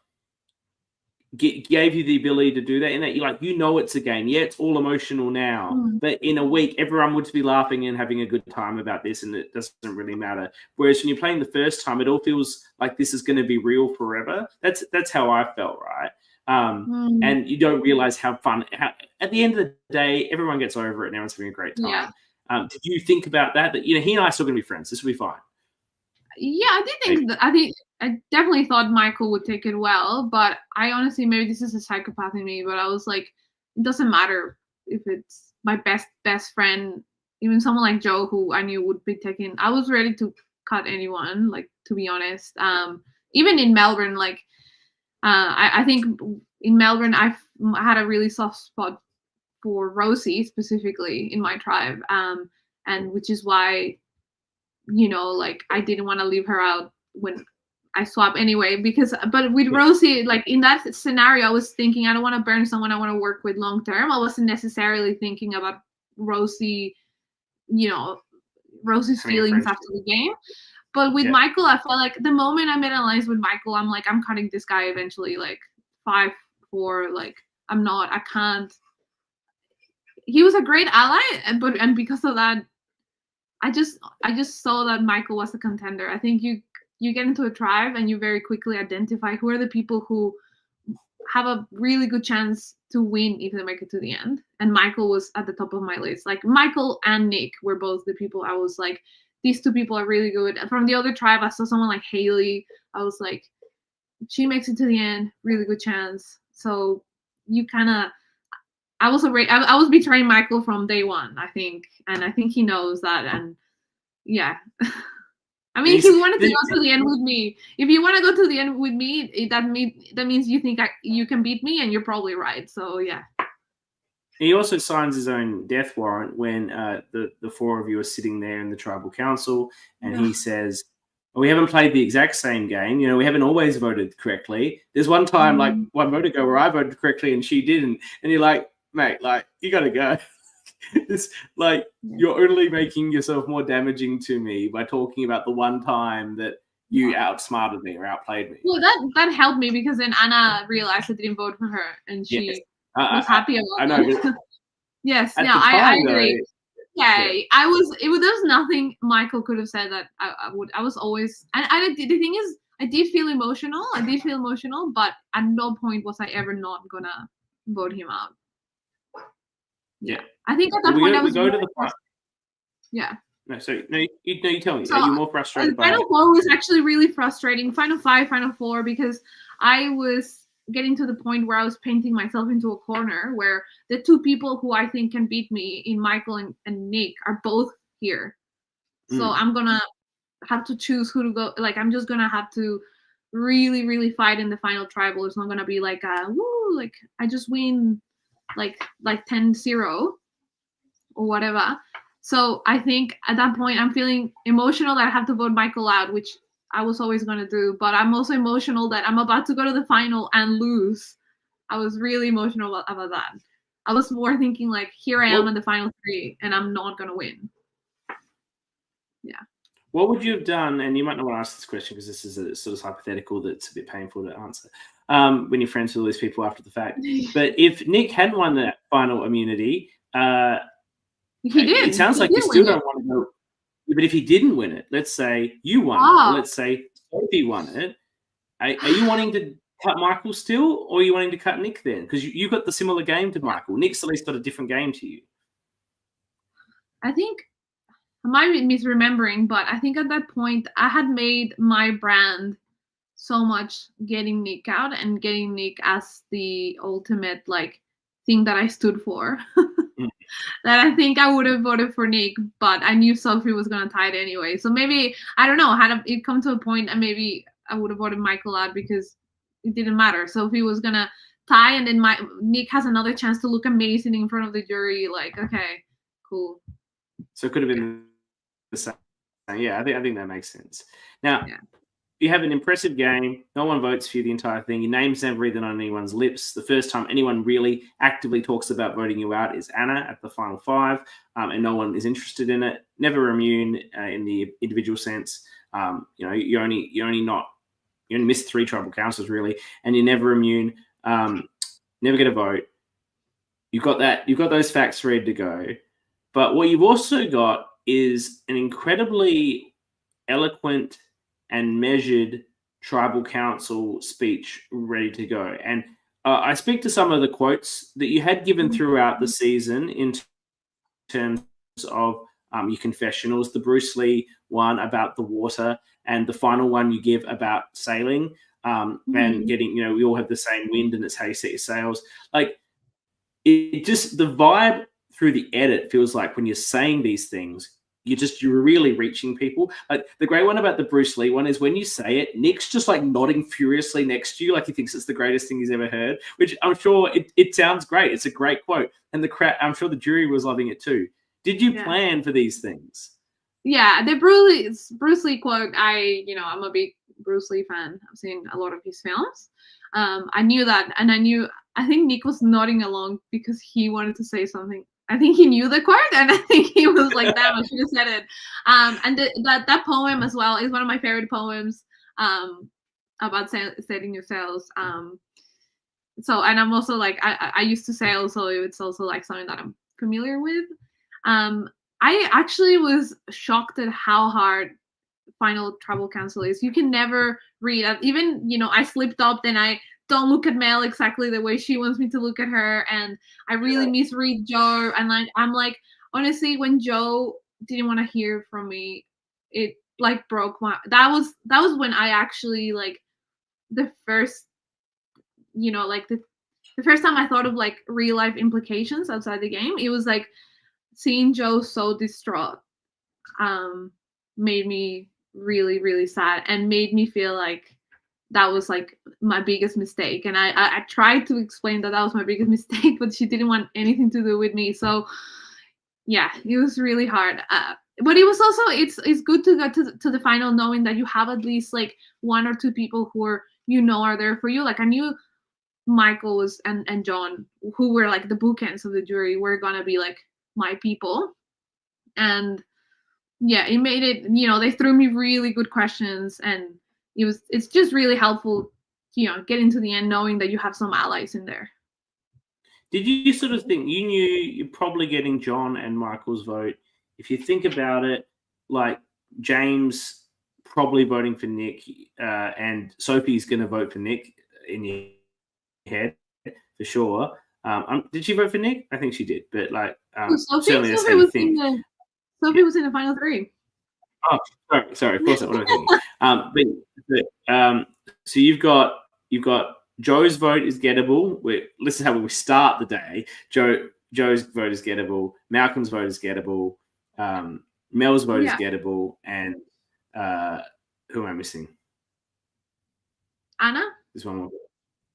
gave you the ability to do that, in that it's a game. Yeah, it's all emotional now, but in a week, everyone would be laughing and having a good time about this, and it doesn't really matter. Whereas when you're playing the first time, it all feels like this is going to be real forever. That's how I felt, right? And you don't realize how fun. At the end of the day, everyone gets over it. Now it's having a great time. Yeah. Did you think about that? That he and I are still going to be friends. This will be fine. Yeah, I did think that. I definitely thought Michael would take it well, but I honestly, maybe this is a psychopath in me, but I was like, it doesn't matter if it's my best friend, even someone like Joe, who I knew would be taken. I was ready to cut anyone, like, to be honest. Even in Melbourne, like, I think in Melbourne, I had a really soft spot for Rosie specifically in my tribe, and which is why, like, I didn't want to leave her out when I swap anyway, but with Rosie, like, in that scenario, I was thinking, I don't want to burn someone I want to work with long term. I wasn't necessarily thinking about Rosie, Rosie's feelings after the game. But with Michael, I felt like the moment I made an alliance with Michael, I'm like, I'm cutting this guy eventually, like 5-4, like, I can't. He was a great ally, and because of that, I just saw that Michael was a contender. I think you get into a tribe and you very quickly identify who are the people who have a really good chance to win if they make it to the end. And Michael was at the top of my list. Like, Michael and Nick were both the people I was like, these two people are really good. And from the other tribe, I saw someone like Haley. I was like, she makes it to the end, really good chance. So I was betraying Michael from day one, I think. And I think he knows that. And yeah. I mean, if you wanted to go to the end with me, that means you think you can beat me, and you're probably right. So yeah. He also signs his own death warrant when the four of you are sitting there in the tribal council, and he says, we haven't played the exact same game. We haven't always voted correctly. There's one time, like 1 vote ago, where I voted correctly and she didn't. And you're like, mate, like, you got to go. It's like, you're only making yourself more damaging to me by talking about the one time that you outsmarted me or outplayed me. Well, that helped me, because then Anna realized I didn't vote for her, and she was happy about it. I know. Yes, I agree. There was nothing Michael could have said that I would. I was always, and the thing is, I did feel emotional, but at no point was I ever not gonna vote him out. Yeah. I think at that point I was go to the final. Yeah. No, so no, you tell me. So, are you more frustrated by Final Four was actually really frustrating. Final 5, Final 4, because I was getting to the point where I was painting myself into a corner where the two people who I think can beat me in Michael and Nick are both here. So I'm gonna have to choose who to go. Like, I'm just gonna have to really, really fight in the final tribal. It's not gonna be like woo, like I just win like 10-0 or whatever. So I think at that point I'm feeling emotional that I have to vote Michael out, which I was always gonna do. But I'm also emotional that I'm about to go to the final and lose. I was really emotional about that. I was more thinking like, here I am in the final 3 and I'm not gonna win. Yeah. What would you have done? And you might not want to ask this question because this is a sort of hypothetical that's a bit painful to answer when you're friends with all these people after the fact. But if Nick hadn't won that final immunity, he did. It sounds like you still don't want to go. But if he didn't win it, let's say you won it, or let's say Sophie won it, are you wanting to cut Michael still, or are you wanting to cut Nick then? Because you got the similar game to Michael. Nick's at least got a different game to you. I think I might be misremembering, but I think at that point I had made my brand so much getting Nick out and getting Nick as the ultimate like thing that I stood for. That I think I would have voted for Nick, but I knew Sophie was gonna tie it anyway. So maybe I don't know. Had it come to a point, and maybe I would have voted Michael out because it didn't matter. Sophie was gonna tie, and then Nick has another chance to look amazing in front of the jury. Like, okay, cool. So it could have been the same. Yeah, I think that makes sense. Now, you have an impressive game. No one votes for you the entire thing. Your name's never even on anyone's lips. The first time anyone really actively talks about voting you out is Anna at the final 5, and no one is interested in it. Never immune in the individual sense. You only missed 3 tribal councils really, and you're never immune. Never get a vote. You've got that. You've got those facts ready to go. But what you've also got is an incredibly eloquent and measured tribal council speech ready to go. And I speak to some of the quotes that you had given throughout the season in terms of your confessionals, the Bruce Lee one about the water, and the final one you give about sailing and getting, we all have the same wind and it's how you set your sails. Like, it just, the vibe through the edit feels like when you're saying these things, you're really reaching people. Like, the great one about the Bruce Lee one is when you say it, Nick's just like nodding furiously next to you, like he thinks it's the greatest thing he's ever heard, which I'm sure it sounds great. It's a great quote. And the crowd, I'm sure the jury was loving it too. Did you plan for these things? Yeah, the Bruce Lee quote, I'm a big Bruce Lee fan. I've seen a lot of his films. I knew that, and I think Nick was nodding along because he wanted to say something. I think he knew the quote, and I think he was like, "Damn, I should have said it." And that poem as well is one of my favorite poems about setting your sails. So, and I'm also like, I used to sail, so it's also like something that I'm familiar with. I actually was shocked at how hard final tribal council is. You can never read it. Even, I slipped up, then I don't look at Mel exactly the way she wants me to look at her, and I really misread Joe. And I'm like, honestly, when Joe didn't want to hear from me, it like broke my. That was when I actually like the first, like the first time I thought of like real life implications outside the game. It was like seeing Joe so distraught made me really, really sad and made me feel like that was like my biggest mistake. And I tried to explain that was my biggest mistake, but she didn't want anything to do with me. So yeah, it was really hard. But it was also, it's good to get to the final knowing that you have at least like 1 or 2 people who are, are there for you. Like I knew Michael was and John, who were like the bookends of the jury, were gonna be like my people. And yeah, it made it, they threw me really good questions, and it's just really helpful, getting to the end knowing that you have some allies in there. Did you sort of think, you knew you're probably getting John and Michael's vote? If you think about it, like James probably voting for Nick, and Sophie's going to vote for Nick in your head for sure. Did she vote for Nick? I think she did, but like Sophie, certainly the Sophie same was thing. Sophie was in the final 3. Oh, sorry. Of course, that's what I'm thinking. So you've got Joe's vote is gettable. This is how we start the day. Joe's vote is gettable. Malcolm's vote is gettable. Mel's vote is gettable, and who am I missing? Anna. There's one more.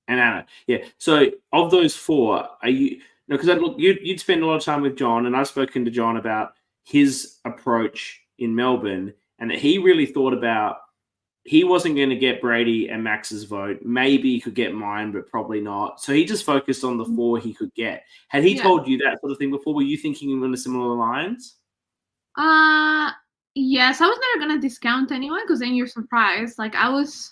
And Anna. Yeah. So of those 4, are you? No, because you'd spend a lot of time with John, and I've spoken to John about his approach in Melbourne, and that he really thought about he wasn't going to get Brady and Max's vote. Maybe he could get mine, but probably not. So he just focused on the 4 he could get. Had he told you that sort of thing before? Were you thinking on a similar lines? Yes, I was never gonna discount anyone because then you're surprised. Like I was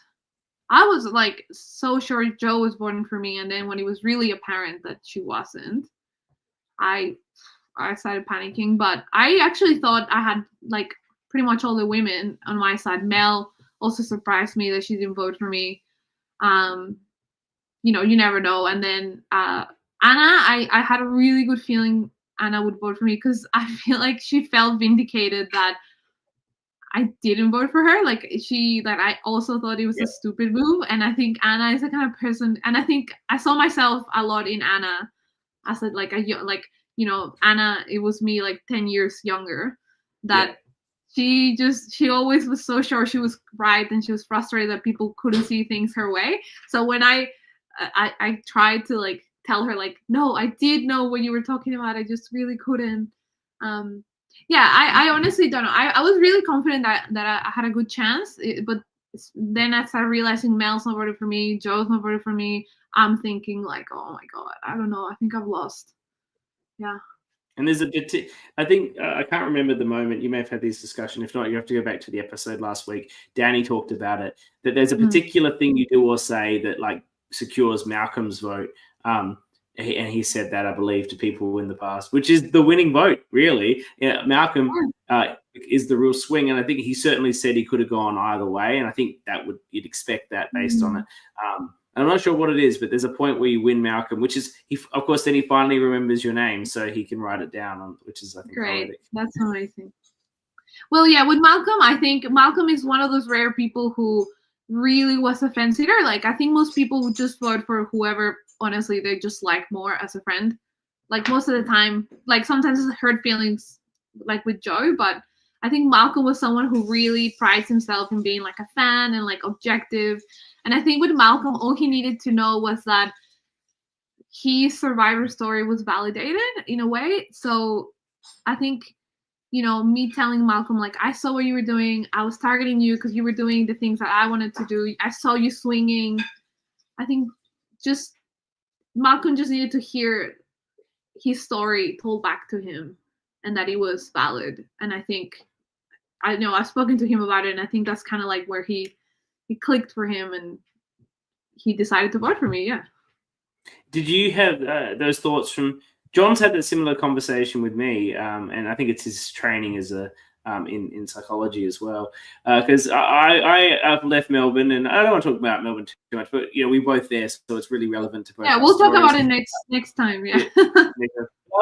like so sure Joe was voting for me, and then when it was really apparent that she wasn't, I started panicking. But I actually thought I had like pretty much all the women on my side. Mel also surprised me that she didn't vote for me. You never know. And then Anna, I had a really good feeling Anna would vote for me because I feel like she felt vindicated that I didn't vote for her. Like I also thought it was a stupid move. And I think Anna is the kind of person, and I think I saw myself a lot in Anna. I said Anna, it was me like 10 years younger, that she always was so sure she was right, and she was frustrated that people couldn't see things her way. So when I tried to like tell her like, no, I did know what you were talking about, I just really couldn't. I honestly don't know. I was really confident that I had a good chance, but then I started realizing Mel's not voted for me, Joe's not voted for me. I'm thinking like, oh my god, I don't know, I think I've lost. Yeah. And there's I think I can't remember the moment. You may have had this discussion. If not, you have to go back to the episode last week. Danny talked about it, that there's a particular thing you do or say that like secures Malcolm's vote. And he said that, I believe, to people in the past, which is the winning vote, really. Yeah, Malcolm is the real swing. And I think he certainly said he could have gone either way. And I think you'd expect that based on it. I'm not sure what it is, but there's a point where you win Malcolm, which is, of course, then he finally remembers your name, so he can write it down, which is, I think, great. poetic. That's amazing. Well, yeah, with Malcolm, I think Malcolm is one of those rare people who really was a fence sitter. Like, I think most people would just vote for whoever, honestly, they just like more as a friend. Like, most of the time, like, sometimes it's hurt feelings, like with Joe, but I think Malcolm was someone who really prides himself in being like a fan and like objective. And I think with Malcolm, all he needed to know was that his survivor story was validated in a way. So I think, me telling Malcolm, like, I saw what you were doing. I was targeting you because you were doing the things that I wanted to do. I saw you swinging. I think Malcolm just needed to hear his story told back to him and that it was valid. And I think, I've spoken to him about it, and I think that's kind of like where he clicked for him and he decided to vote for me. Yeah. Did you have those thoughts from John's had a similar conversation with me, and I think it's his training as in psychology as well. Because I've left Melbourne, and I don't want to talk about Melbourne too much, but we're both there, so it's really relevant to both. Yeah, we'll talk about it next time. Yeah.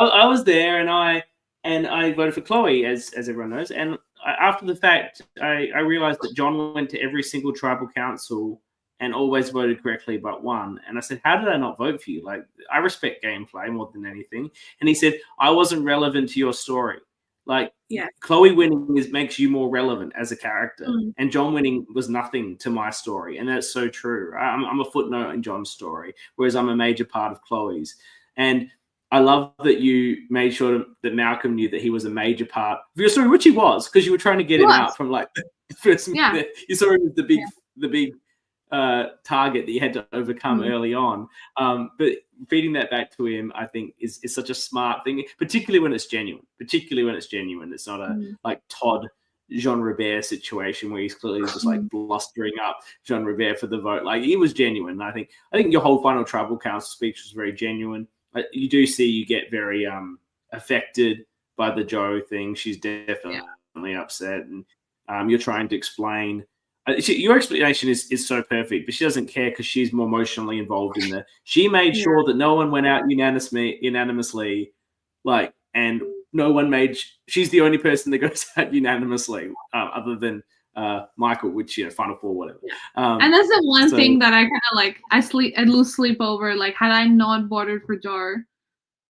I was there, and I voted for Chloe, as everyone knows. And after the fact, I realized that John went to every single tribal council and always voted correctly but one. And I said, how did I not vote for you? Like, I respect gameplay more than anything. And he said, I wasn't relevant to your story. Like, Chloe winning makes you more relevant as a character. And John winning was nothing to my story. And that's so true. I'm a footnote in John's story, whereas I'm a major part of Chloe's. And I love that you made sure that Malcolm knew that he was a major part of your story, which he was, because you were trying to get him out from like the first minute. You saw him as the big target that you had to overcome early on. But feeding that back to him, I think, is such a smart thing, particularly when it's genuine. It's not a like Todd Jean Robert situation where he's clearly just like blustering up Jean Robert for the vote. Like, he was genuine. I think your whole final tribal council speech was very genuine. You do see you get very affected by the Joe thing. She's definitely upset, and you're trying to explain. Your explanation is so perfect, but she doesn't care because she's more emotionally involved in the. She made sure that no one went out unanimously, like, and no one made. She's the only person that goes out unanimously, other than Michael, which Final Four, whatever. And that's the one thing that I kind of like. I lose sleep over. Like, had I not voted for Jar,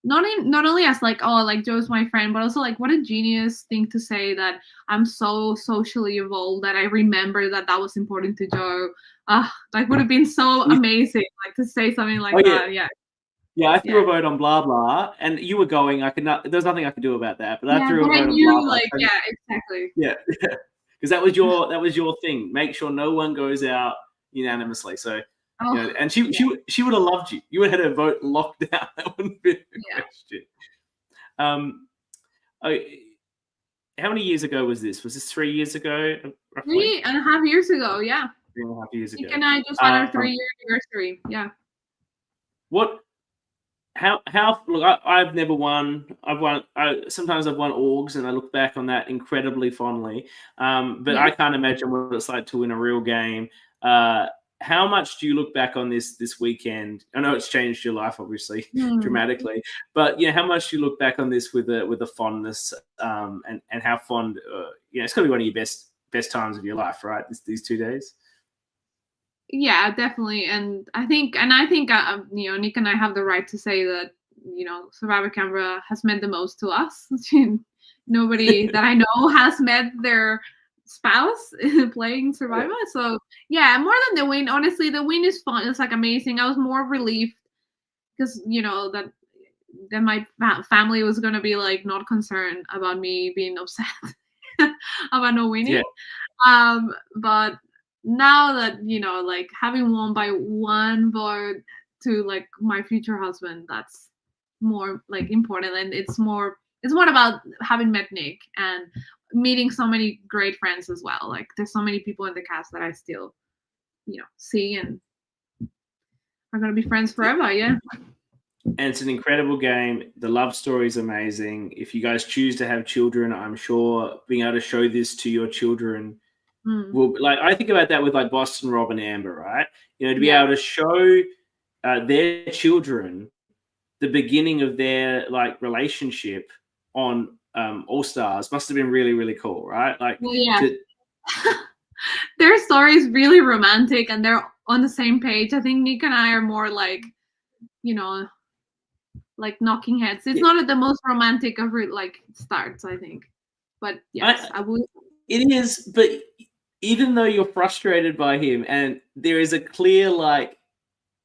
not only as like, oh, like Joe's my friend, but also like what a genius thing to say that I'm so socially involved that I remember that was important to Joe. Like would have been so amazing, like to say something like that. Yeah, I threw a vote on blah blah, and you were going. There's nothing I could do about that, but I threw a vote on blah blah. Like, yeah, exactly. Yeah, because that was your thing. Make sure no one goes out unanimously. So. And she would have loved you. You would have had her vote locked down. That wouldn't be a question. How many years ago was this? Was this 3 years ago? Roughly? 3.5 years ago. Yeah. 3.5 years ago. Nick and I just had our 3-year anniversary. Yeah. What? How? Look, I've never won. Sometimes I've won orgs, and I look back on that incredibly fondly. But I can't imagine what it's like to win a real game. How much do you look back on this weekend? I know it's changed your life, obviously, dramatically. But how much do you look back on this with a fondness, and how fond? It's got to be one of your best times of your life, right? These 2 days. Yeah, definitely. And I think Nick and I have the right to say that Survivor Canberra has meant the most to us. Nobody that I know has met their spouse playing Survivor. So yeah, more than the win, honestly, the win is fun. It's like amazing. I was more relieved because that my family was gonna be like not concerned about me being upset about not winning. But now that like having won by 1 vote to like my future husband, that's more like important, and it's more about having met Nick and meeting so many great friends as well. Like there's so many people in the cast that I still see and are gonna be friends forever. Yeah. And it's an incredible game. The love story is amazing. If you guys choose to have children, I'm sure being able to show this to your children will, like, I think about that with like Boston, Rob, and Amber, right? To be able to show their children the beginning of their like relationship on All Stars must have been really, really cool, right? Like, their story is really romantic, and they're on the same page. I think Nick and I are more like, like knocking heads. It's not the most romantic of like starts, I think. But yes, I would. It is, but even though you're frustrated by him, and there is a clear like,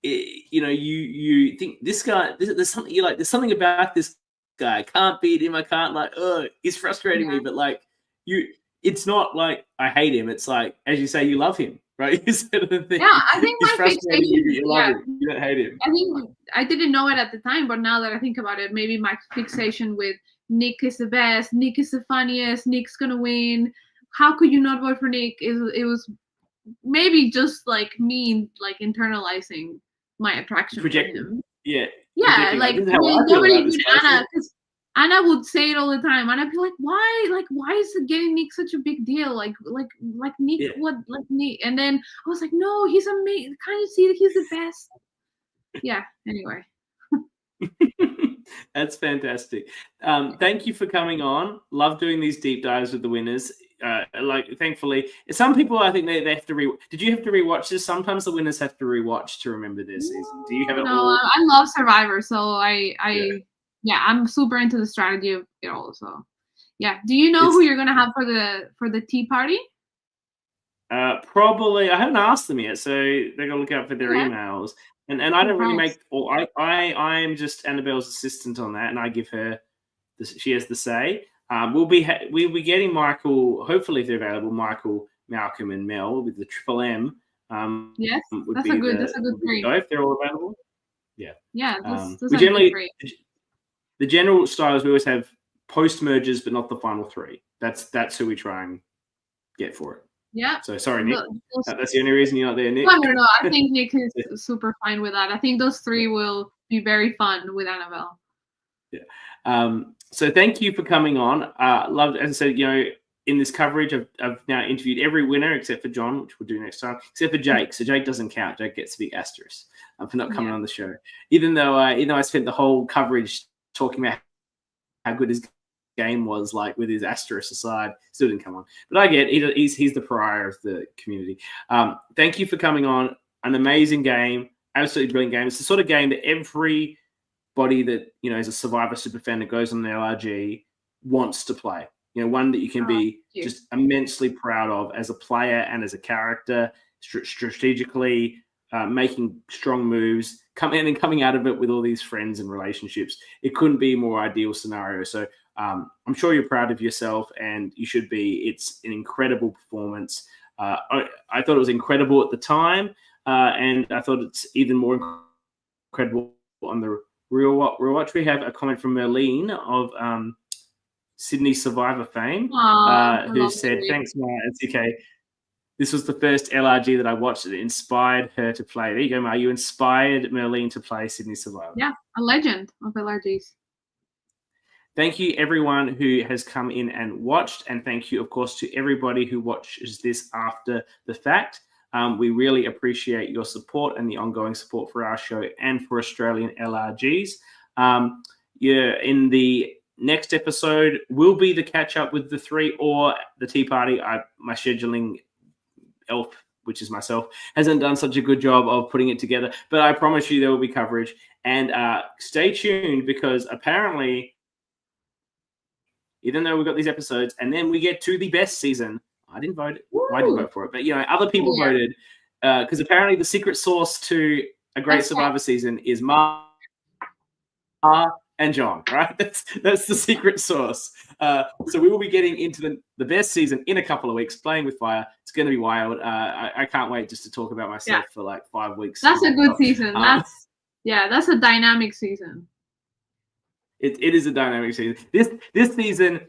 you think this guy, there's something you like. There's something about this guy. I can't beat him. I can't he's frustrating me. But like it's not like I hate him. It's like, as you say, you love him, right? You said the thing. Yeah, I think he's my fixation. You love him. You don't hate him. I think I didn't know it at the time, but now that I think about it, maybe my fixation with Nick is the best, Nick is the funniest, Nick's gonna win. How could you not vote for Nick? It was maybe just like me like internalizing my attraction for him. Yeah, like nobody would Anna, because Anna would say it all the time, and I'd be like, why is it getting Nick such a big deal? Like Nick, what, like Nick? And then I was like, no, he's amazing. Can't you see that he's the best? Yeah. Anyway. That's fantastic. Thank you for coming on. Love doing these deep dives with the winners. Thankfully, some people, I think they have to Did you have to rewatch this? Sometimes the winners have to rewatch to remember their season. Do you have it? No, I love Survivor, so I'm super into the strategy of it all. So yeah. Do you know who you're gonna have for the tea party? Probably. I haven't asked them yet, so they're gonna look out for their emails. And I don't really make. Or I am just Annabelle's assistant on that, and I give her. She has the say. We'll be getting Michael. Hopefully, if they're available, Michael, Malcolm, and Mel with the Triple M. Yes, that's a good three. If they're all available. Yeah. Yeah. We generally the general style is we always have post mergers, but not the final 3. That's who we try and get for it. Yeah. So sorry, Nick. That's the only reason you're not there, Nick. No. I think Nick is super fine with that. I think those 3 will be very fun with Annabelle. Yeah. So thank you for coming on. Loved, as I said, in this coverage, I've now interviewed every winner except for John, which we'll do next time, except for Jake. So Jake doesn't count. Jake gets a big asterisk for not coming on the show. Even though I spent the whole coverage talking about how good his game was, like with his asterisk aside, still didn't come on. But I get he's the pariah of the community. Thank you for coming on. An amazing game, absolutely brilliant game. It's the sort of game that everybody that is a Survivor superfan that goes on the LRG wants to play. One that you can be just immensely proud of as a player and as a character, strategically making strong moves, coming out of it with all these friends and relationships. It couldn't be a more ideal scenario. So I'm sure you're proud of yourself, and you should be. It's an incredible performance. I thought it was incredible at the time, and I thought it's even more incredible on the real watch. We have a comment from Merlene of Sydney Survivor fame, who said, "Thanks, Maya and CK. This was the first LRG that I watched that inspired her to play." There you go, Maya. You inspired Merlene to play Sydney Survivor. Yeah, a legend of LRGs. Thank you, everyone who has come in and watched. And thank you, of course, to everybody who watches this after the fact. We really appreciate your support and the ongoing support for our show and for Australian LRGs. In the next episode will be the catch up with the 3 or the tea party. My scheduling elf, which is myself, hasn't done such a good job of putting it together, but I promise you there will be coverage. And stay tuned, because apparently, even though we've got these episodes and then we get to the best season, I didn't vote. I didn't vote for it, but other people voted, because apparently the secret sauce to a great Survivor season is Ma and John, right? That's the secret sauce. So we will be getting into the best season in a couple of weeks, playing with fire. It's going to be wild. I can't wait just to talk about myself for like 5 weeks. That's a good season. That's a dynamic season. It is a dynamic season. This season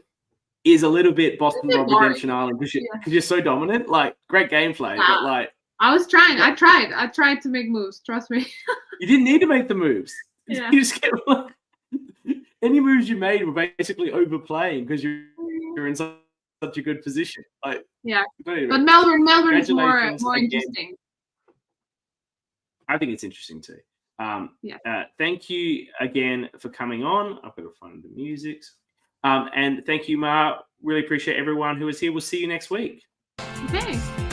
is a little bit Boston Rob Redemption Island, because you're so dominant. Like, great gameplay, but like, I was trying. I tried to make moves. Trust me. You didn't need to make the moves. Yeah. You just get any moves you made were basically overplaying because you're in such a good position. Like, but Melbourne's more interesting. I think it's interesting too. Thank you again for coming on. I've got to find the music. And thank you, Ma. Really appreciate everyone who was here. We'll see you next week. Okay.